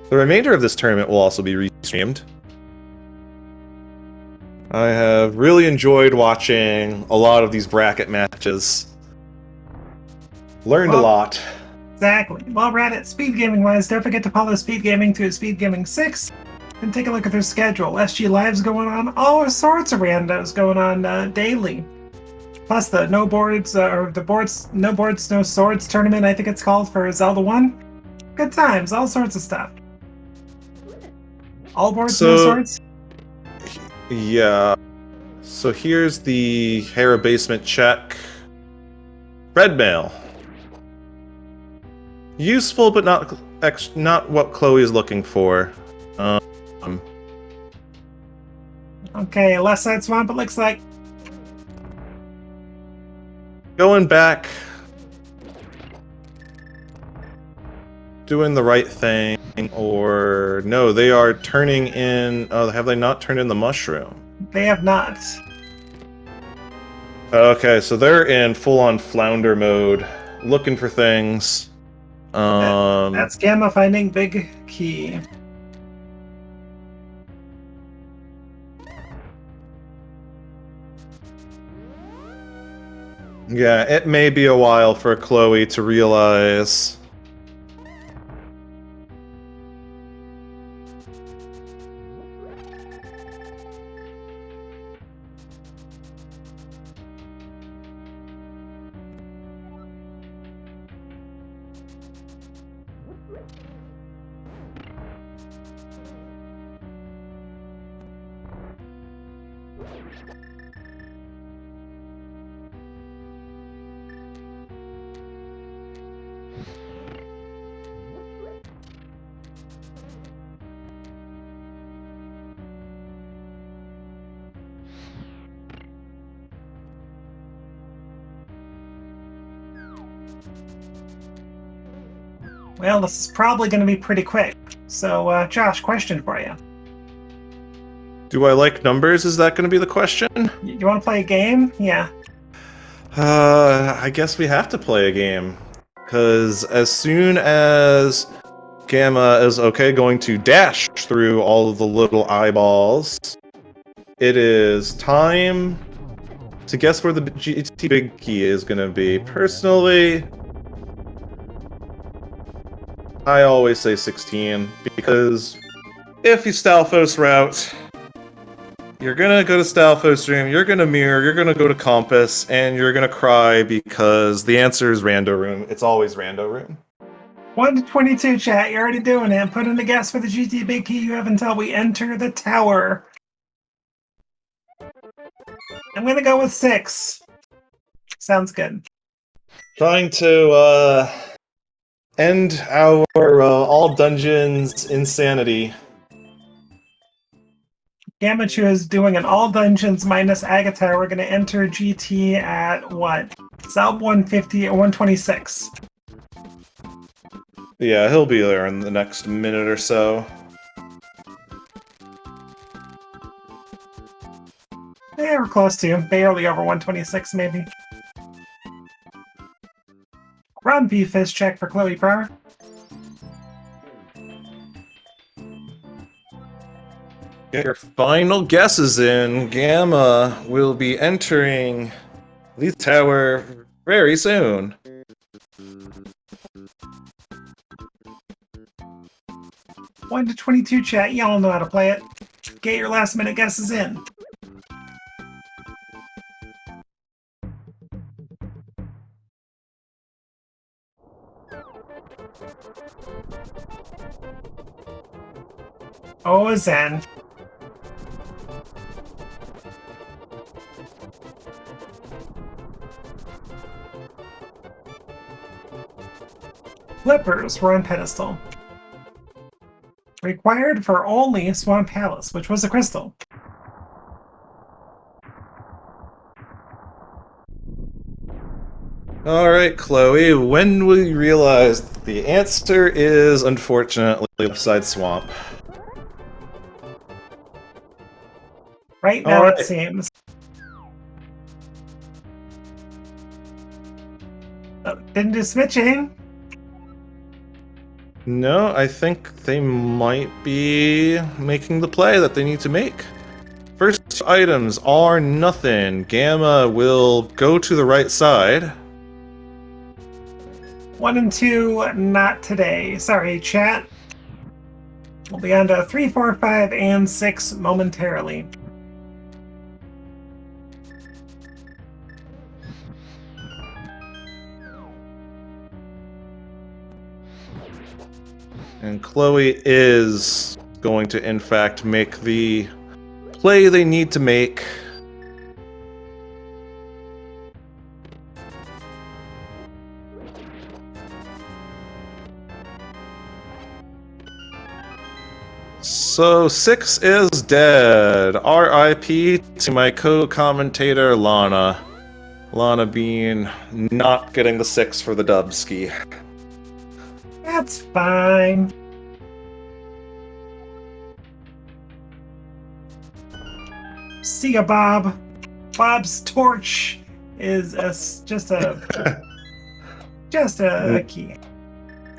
The remainder of this tournament will also be restreamed. I have really enjoyed watching a lot of these bracket matches. Learned a lot. Exactly. While we're at it, SpeedGaming wise, don't forget to follow SpeedGaming through SpeedGaming 6 and take a look at their schedule. SG Live's going on, all sorts of randos going on daily. Plus the No Boards, No Boards, No Swords tournament, I think it's called, for Zelda 1. Good times, all sorts of stuff. All boards, no swords? Yeah. So here's the Hera Basement check. Red mail. Useful, but not what Chloe is looking for. Okay, left side swamp, it looks like. Going back. Doing the right thing, or no, they are turning in. Oh, have they not turned in the mushroom? They have not. Okay, so they're in full-on flounder mode, looking for things. That's Gamma finding big key. Yeah, it may be a while for Chloe to realize. Well, this is probably going to be pretty quick. So, Josh, question for you. Do I like numbers? Is that going to be the question? You want to play a game? Yeah. I guess we have to play a game. Because as soon as Gamma is going to dash through all of the little eyeballs, it is time to guess where the GT big key is going to be. Personally, I always say 16, because if you Stalfos route, you're gonna go to Stalfos room, you're gonna mirror, you're gonna go to Compass, and you're gonna cry because the answer is Rando room. It's always Rando room. 1 to 22, chat. You're already doing it. Put in the guess for the GT big key. You have until we enter the tower. I'm gonna go with 6. Sounds good. Trying to end our all dungeons insanity. Gammachuu is doing an all dungeons minus Agatar. We're gonna enter GT at what? Sub 150 or 126. Yeah, he'll be there in the next minute or so. Yeah, we're close to. Barely over 126, maybe. Run V-Fish check for Khloe Prower. Get your final guesses in. Gamma will be entering the tower very soon. One to 22 chat. Y'all know how to play it. Get your last minute guesses in. Oh, Zen. Flippers were on pedestal. Required for only Swamp Palace, which was a crystal. Alright, Khloe, when will you realize the answer is, unfortunately, Upside Swamp? Right now, it seems. Didn't do switching. No, I think they might be making the play that they need to make. First items are nothing. Gamma will go to the right side. 1 and 2, not today. Sorry, chat. We'll be on to 3, 4, 5, and 6 momentarily. And Khloe is going to, in fact, make the play they need to make. So 6 is dead. R.I.P. to my co-commentator Lana. Lana being not getting the 6 for the Dubski. That's fine. See ya, Bob. Bob's torch is just a key.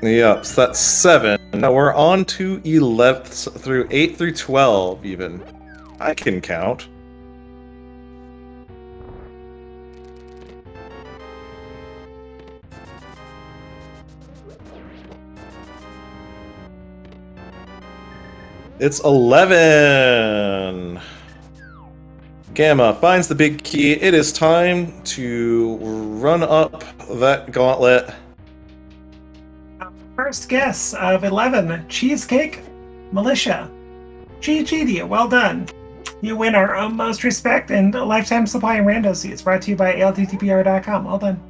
Yep, so that's 7. Now we're on to 11 through 8 through 12 even. I can count. It's 11! Gamma finds the big key. It is time to run up that gauntlet. First guess of 11, Cheesecake Militia. GG to you, well done. You win our utmost respect and a lifetime supply of rando seeds, brought to you by ALTTPR.com. Well done.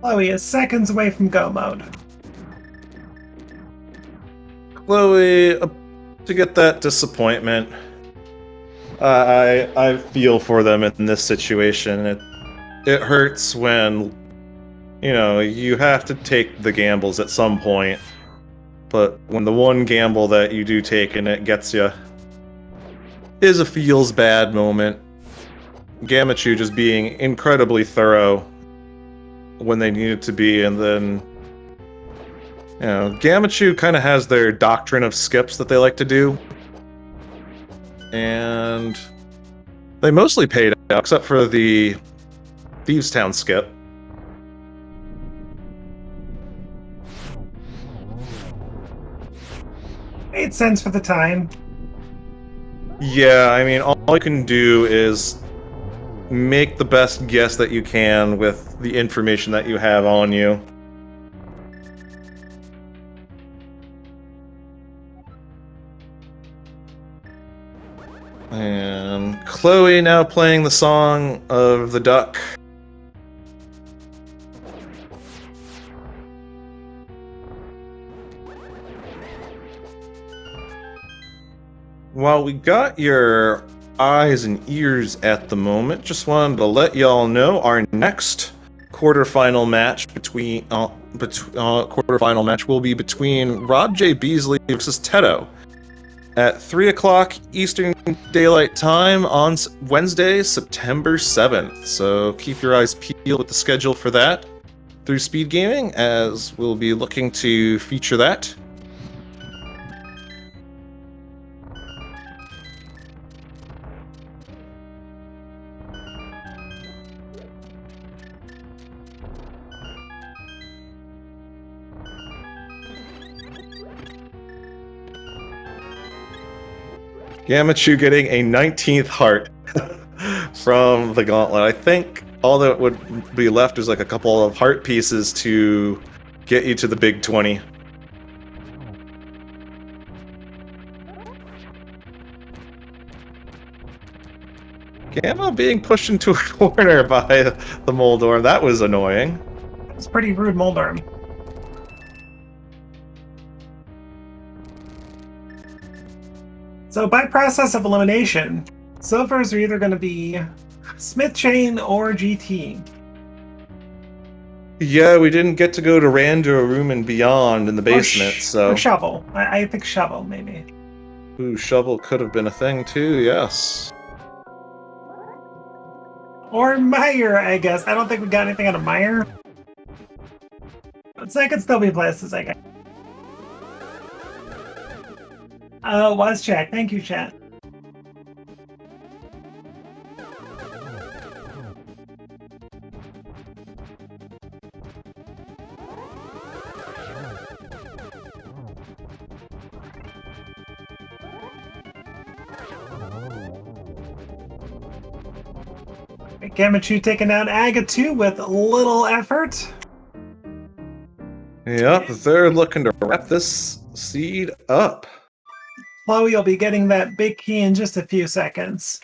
Khloe is seconds away from go mode. Khloe, to get that disappointment. I feel for them in this situation. It hurts when, you know, you have to take the gambles at some point, but when the one gamble that you do take and it gets you is a feels bad moment. Gammachuu just being incredibly thorough when they needed to be, and then, you know, Gammachuu kind of has their doctrine of skips that they like to do. And they mostly paid out, except for the Thieves Town skip. Made sense for the time. Yeah, I mean, all you can do is make the best guess that you can with the information that you have on you. And Khloe now playing the song of the duck. While we got your eyes and ears at the moment, just wanted to let y'all know our next quarterfinal match will be between Rob J. Beasley versus Teto at 3 o'clock Eastern Daylight Time on Wednesday, September 7th. So keep your eyes peeled with the schedule for that through SpeedGaming, as we'll be looking to feature that. Gammachuu getting a 19th heart from the gauntlet. I think all that would be left is like a couple of heart pieces to get you to the big 20. Gamma being pushed into a corner by the Moldorm. That was annoying. It's pretty rude, Moldorm. So by process of elimination, silvers are either going to be Smith Chain or GT. Yeah, we didn't get to go to Rando Room and Beyond in the basement, so... Or Shovel. I think Shovel, maybe. Ooh, Shovel could have been a thing too, yes. Or Meyer, I guess. I don't think we got anything out of Meyer. But that could still be places, I guess. Was chat. Thank you, chat. Gammachuu taking down Aga 2 with little effort. Yep, they're looking to wrap this seed up. Khloe will be getting that big key in just a few seconds.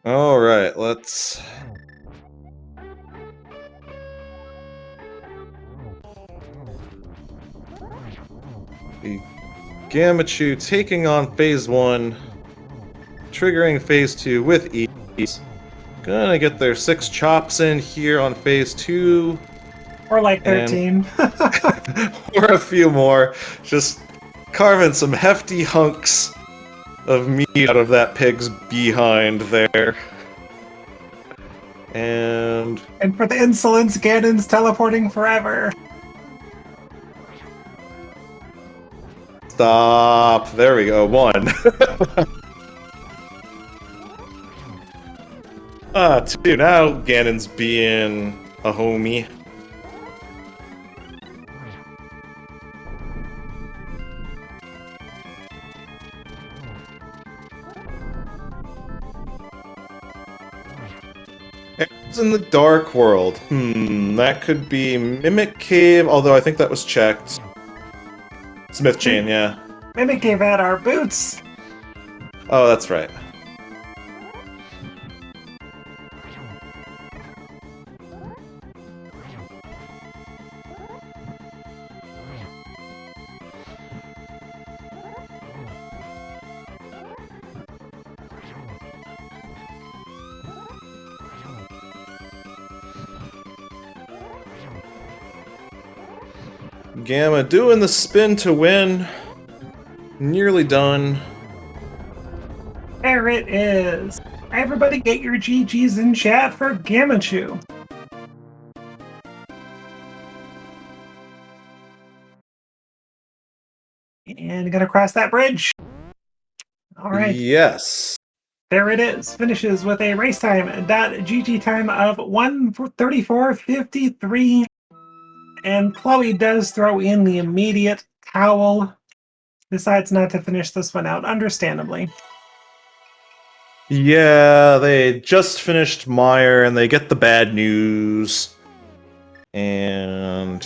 All right, let's... The Gammachuu taking on Phase 1, triggering Phase 2 with ease. Gonna get their 6 chops in here on Phase 2. Or like 13. Or a few more. Just carving some hefty hunks of meat out of that pig's behind there. And for the insolence, Ganon's teleporting forever. Stop. There we go. 1. 2. Now Ganon's being a homie. It's in the Dark World. That could be Mimic Cave, although I think that was checked. Smith Chain, yeah. Mimic gave out our boots. Oh, that's right. Gamma doing the spin to win. Nearly done. There it is. Everybody get your GGs in chat for Gammachuu. And gonna cross that bridge. All right. Yes. There it is. Finishes with a race time .gg time of 1:34:53. And Khloe does throw in the immediate towel. Decides not to finish this one out, understandably. Yeah, they just finished Meyer and they get the bad news. And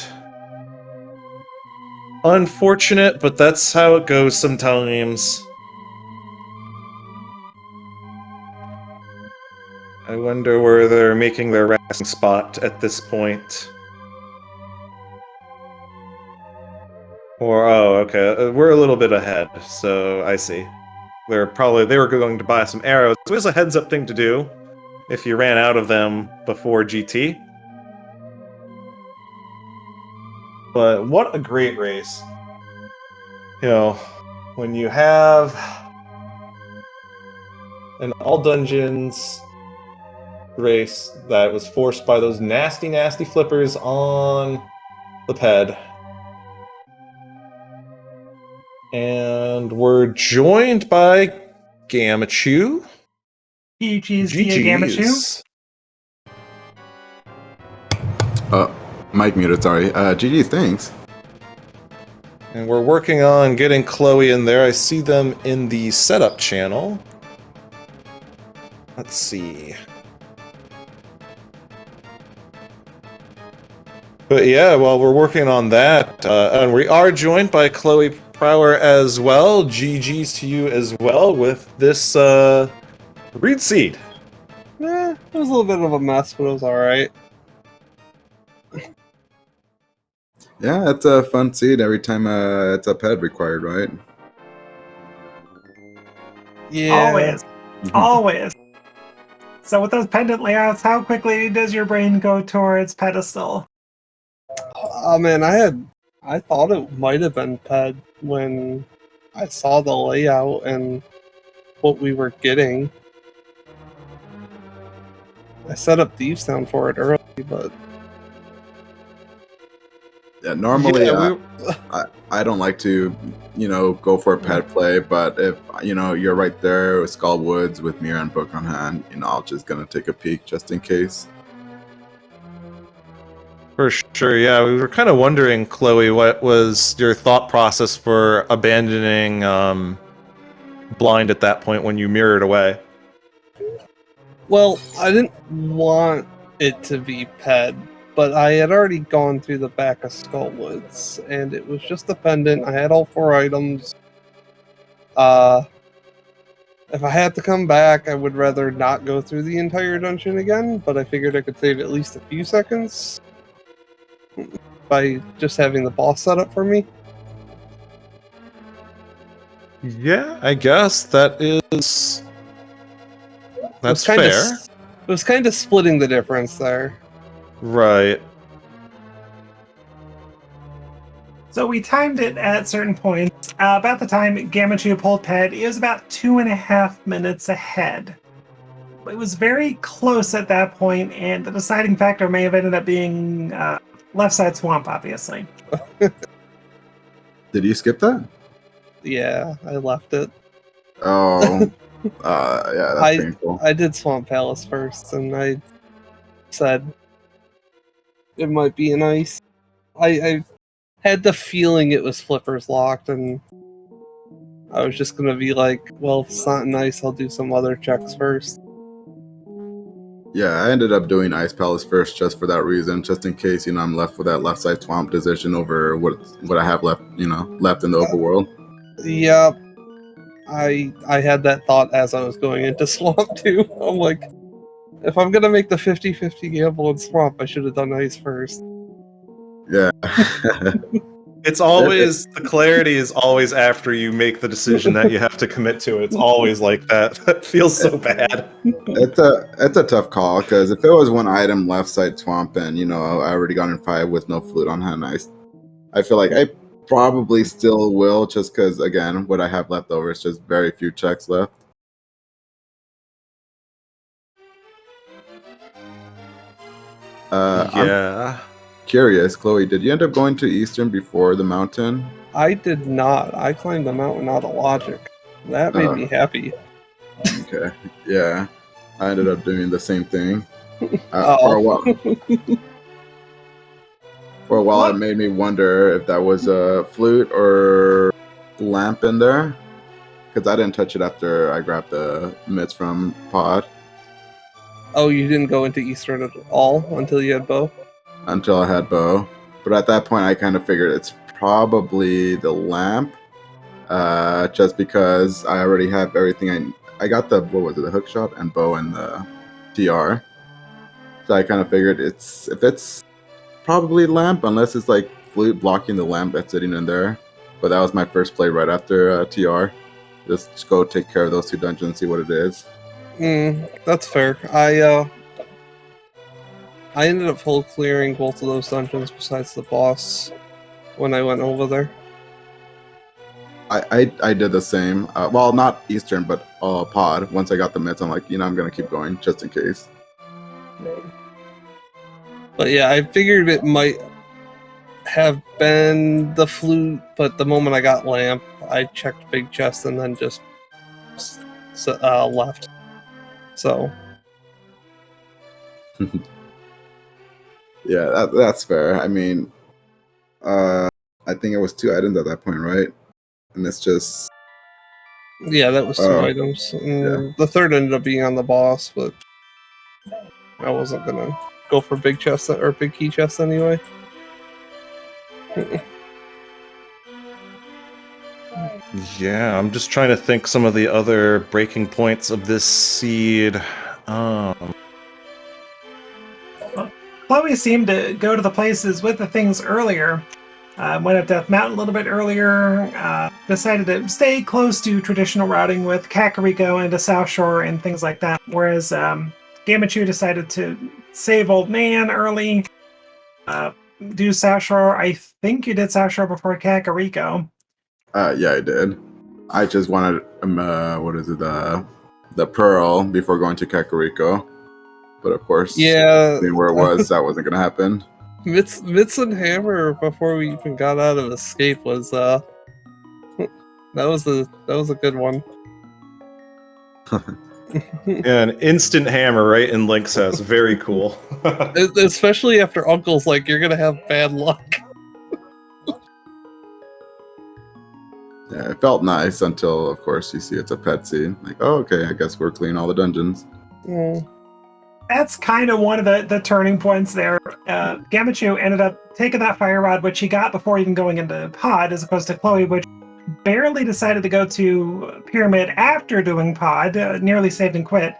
unfortunate, but that's how it goes sometimes. I wonder where they're making their resting spot at this point. Or, oh, okay, we're a little bit ahead, so I see. They were going to buy some arrows. It was a heads-up thing to do if you ran out of them before GT. But what a great race. You know, when you have an all-dungeons race that was forced by those nasty, nasty flippers on the ped. And we're joined by Gammachuu. GG's to you, Gammachuu. Mic muted, sorry. GG, thanks. And we're working on getting Khloe in there. I see them in the setup channel. Let's see. But yeah, while we're working on that, and we are joined by Khloe Prower as well. GG's to you as well with this reed seed. It was a little bit of a mess, but it was alright. Yeah, it's a fun seed every time it's a ped required, right? Yeah. Always. Always. So with those pendant layouts, how quickly does your brain go towards pedestal? Oh man, I thought it might have been ped when I saw the layout and what we were getting. I set up Thieves Town for it early, but Yeah, normally Yeah, I don't like to, go for a ped play, but if, you're right there with Skull Woods with Mirror and Book on hand, I'm just going to take a peek just in case. for sure. Yeah, we were kind of wondering, Khloe, what was your thought process for abandoning blind at that point when you mirrored away? well, I didn't want it to be ped, but I had already gone through the back of Skullwoods, and it was just a pendant. I had all 4 items. If I had to come back, I would rather not go through the entire dungeon again, but I figured I could save at least a few seconds by just having the boss set up for me. Yeah, I guess that's fair. It was kind of splitting the difference there. Right. So we timed it at certain points. About the time Gammachuu pulled ped, it was about 2.5 minutes ahead. It was very close at that point, and the deciding factor may have ended up being left side swamp, obviously. Did you skip that? Yeah, I left it. Oh, yeah, that's painful. I did Swamp Palace first, and I said it might be nice. I had the feeling it was flippers locked, and I was just gonna be like, well, if it's not nice, I'll do some other checks first. Yeah, I ended up doing Ice Palace first just for that reason, just in case, I'm left with that left side swamp decision over what I have left, left in the overworld. Yeah, I had that thought as I was going into Swamp too. I'm like, if I'm gonna make the 50-50 gamble in Swamp, I should have done Ice first. Yeah. It's always the clarity is always after you make the decision that you have to commit to it. It's always like that. That feels so bad. It's a tough call because if it was one item left side swamp and I already got in 5 with no flute on hand, I feel like I probably still will just because again what I have left over is just very few checks left. I'm Yeah. curious, Chloe, did you end up going to Eastern before the mountain? I did not. I climbed the mountain out of logic. That made me happy. Okay. Yeah. I ended up doing the same thing. Oh. For a while, it made me wonder if that was a flute or lamp in there. Because I didn't touch it after I grabbed the mitts from Pod. Oh, you didn't go into Eastern at all until you had bow? Until I had bow. But at that point, I kind of figured it's probably the lamp. Just because I already have everything. I got the hook shot and bow and the TR. So I kind of figured if it's probably lamp, unless it's like flute blocking the lamp that's sitting in there. But that was my first play right after TR. Just go take care of those 2 dungeons, see what it is. That's fair. I ended up full clearing both of those dungeons besides the boss when I went over there. I did the same. Well, not Eastern, but Pod. Once I got the mitts, I'm like, I'm gonna keep going just in case. But yeah, I figured it might have been the flute, but the moment I got lamp, I checked big chest and then just left. So yeah, that's fair. I mean, I think it was 2 items at that point, right? And it's just yeah, that was 2 items. Yeah. The third ended up being on the boss, but I wasn't gonna go for big chest or big key chest anyway. Yeah, I'm just trying to think some of the other breaking points of this seed. Khloe seemed to go to the places with the things earlier. Went up Death Mountain a little bit earlier. Decided to stay close to traditional routing with Kakariko and the South Shore and things like that. Whereas Gammachuu decided to save Old Man early. Do South Shore. I think you did South Shore before Kakariko. Yeah, I did. I just wanted the pearl before going to Kakariko. But of course, yeah, seeing where it was, that wasn't gonna happen. Mitts and Hammer before we even got out of Escape was that was a good one. Yeah, an instant hammer right in Link's house. Very cool. Especially after Uncle's like, you're gonna have bad luck. Yeah, it felt nice until, of course, you see it's a pet scene. Like, oh, okay, I guess we're clearing all the dungeons. That's kind of one of the turning points there. Gammachuu ended up taking that fire rod, which he got before even going into Pod, as opposed to Khloe, which barely decided to go to Pyramid after doing Pod, nearly saved and quit.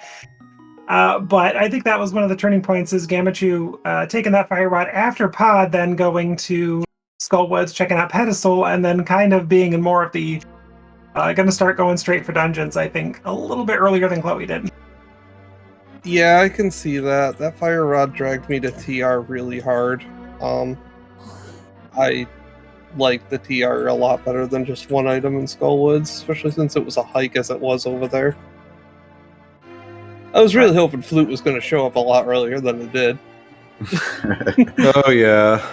But I think that was one of the turning points, is Gammachuu taking that fire rod after Pod, then going to Skullwoods, checking out Pedestal, and then kind of being in more of the going to start going straight for dungeons, I think, a little bit earlier than Khloe did. Yeah, I can see that. That fire rod dragged me to TR really hard. I like the TR a lot better than just one item in Skullwoods, especially since it was a hike as it was over there. I was really hoping Flute was going to show up a lot earlier than it did. Oh, yeah.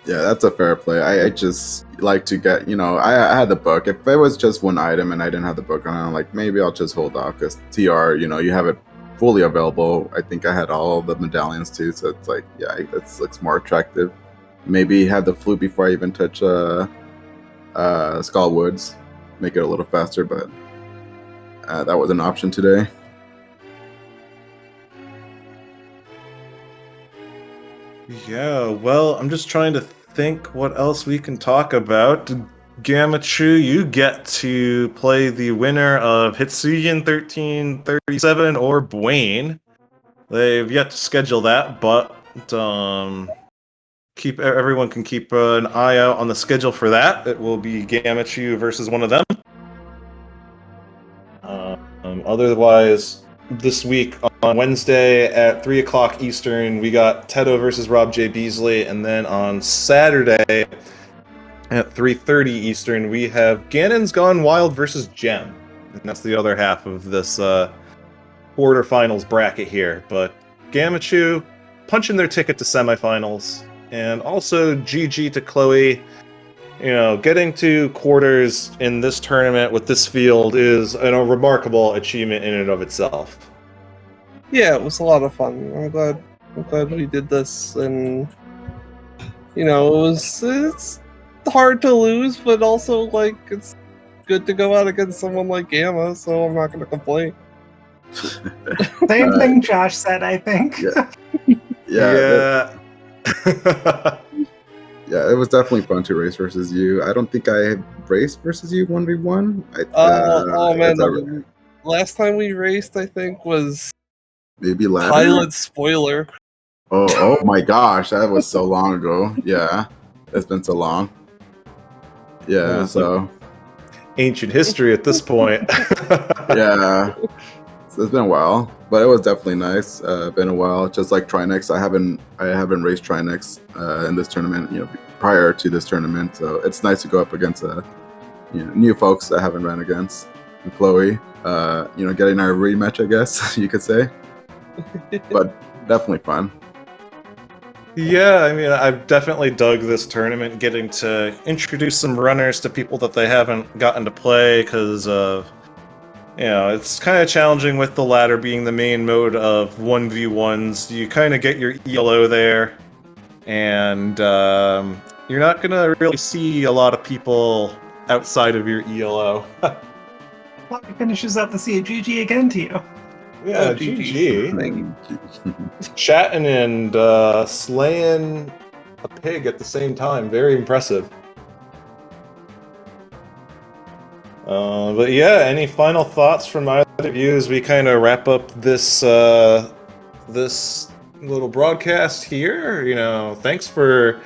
Yeah, that's a fair play. I just like to get, I had the book. If it was just one item and I didn't have the book on, I'm like, maybe I'll just hold off because TR, you have it fully available. I think I had all the medallions too, so it's like, yeah, it looks more attractive. Maybe have the flute before I even touch Skullwoods, make it a little faster, but that was an option today. Yeah, well, I'm just trying to think what else we can talk about. Gammachuu, you get to play the winner of Hitsuyin 1337 or Bwain. They've yet to schedule that, but everyone can keep an eye out on the schedule for that. It will be Gammachuu versus one of them. Otherwise, this week on Wednesday at 3 o'clock Eastern, we got Tedo versus Rob J. Beasley, and then on Saturday at 3:30 Eastern, we have Ganon's Gone Wild versus Gem, and that's the other half of this quarterfinals bracket here. But Gammachuu punching their ticket to semifinals, and also GG to Khloe. You know, getting to quarters in this tournament with this field is a remarkable achievement in and of itself. Yeah, it was a lot of fun. I'm glad we did this, and it's hard to lose, but also like it's good to go out against someone like Gamma, so I'm not going to complain. Same thing Josh said, I think. Yeah. Yeah, it was definitely fun to race versus you. I don't think I have raced versus you 1v1. Oh man, last time we raced, I think, was maybe ladder? Pilot spoiler. Oh my gosh, that was so long ago. Yeah, it's been so long. Yeah, so ancient history at this point. Yeah, so it's been a while, but it was definitely nice. Been a while, just like Trinex. I haven't raced Trinex in this tournament, prior to this tournament. So it's nice to go up against new folks that I haven't ran against. And Khloe, getting our rematch, I guess you could say. But definitely fun. Yeah, I mean, I've definitely dug this tournament, getting to introduce some runners to people that they haven't gotten to play, because it's kind of challenging with the ladder being the main mode of 1v1s. You kind of get your ELO there, and you're not going to really see a lot of people outside of your ELO. Well, it finishes up the GG again to you. Yeah, GG. Thank you. Chatting and slaying a pig at the same time. Very impressive. But yeah, any final thoughts from either of you as we kind of wrap up this this little broadcast here? Thanks for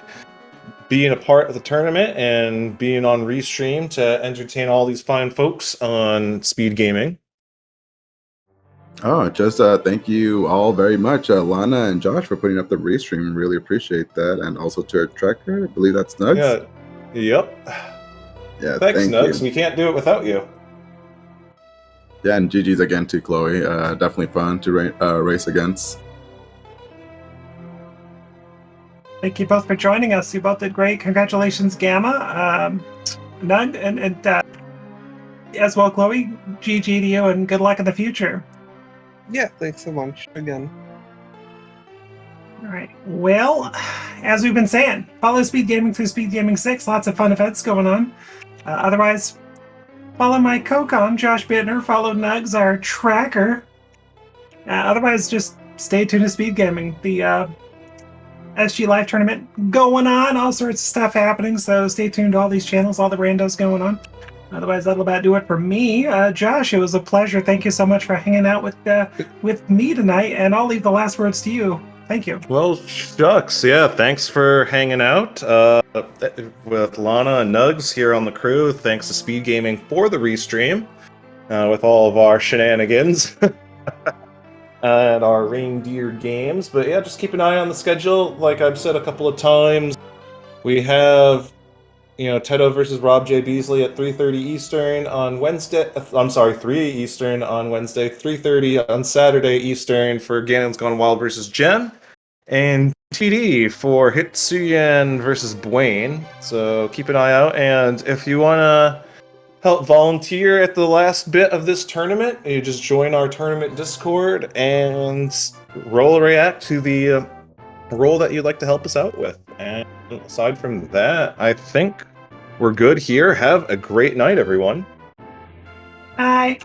being a part of the tournament and being on Restream to entertain all these fine folks on SpeedGaming. Oh, just thank you all very much, Lana and Josh, for putting up the restream. Really appreciate that, and also to our tracker. I believe that's Nugs. Yeah. Yep. Yeah. Thanks, Nugs. We can't do it without you. Yeah, and GG's again to Khloe. Definitely fun to race against. Thank you both for joining us. You both did great. Congratulations, Gamma, Nug, and as well, Khloe. GG to you, and good luck in the future. Yeah, thanks so much again. All right. Well, as we've been saying, follow SpeedGaming through SpeedGaming 6. Lots of fun events going on. Otherwise, follow my co-com, Josh Bittner. Follow Nugs, our tracker. Otherwise, just stay tuned to SpeedGaming. The SG Live tournament going on. All sorts of stuff happening. So stay tuned to all these channels, all the randos going on. Otherwise, that'll about do it for me. Josh, it was a pleasure. Thank you so much for hanging out with me tonight. And I'll leave the last words to you. Thank you. Well, shucks. Yeah, thanks for hanging out with Lana and Nugs here on the crew. Thanks to SpeedGaming for the restream with all of our shenanigans and our reindeer games. But yeah, just keep an eye on the schedule. Like I've said a couple of times, we have Tedo versus Rob J. Beasley at 3:30 Eastern on Wednesday. I'm sorry, 3 Eastern on Wednesday, 3:30 on Saturday Eastern for Ganon's Gone Wild versus Jen, and TD for Hitsuyin versus Bwain. So keep an eye out, and if you want to help volunteer at the last bit of this tournament, you just join our tournament Discord and roll a react to the role that you'd like to help us out with. And aside from that, I think we're good here. Have a great night, everyone. Bye.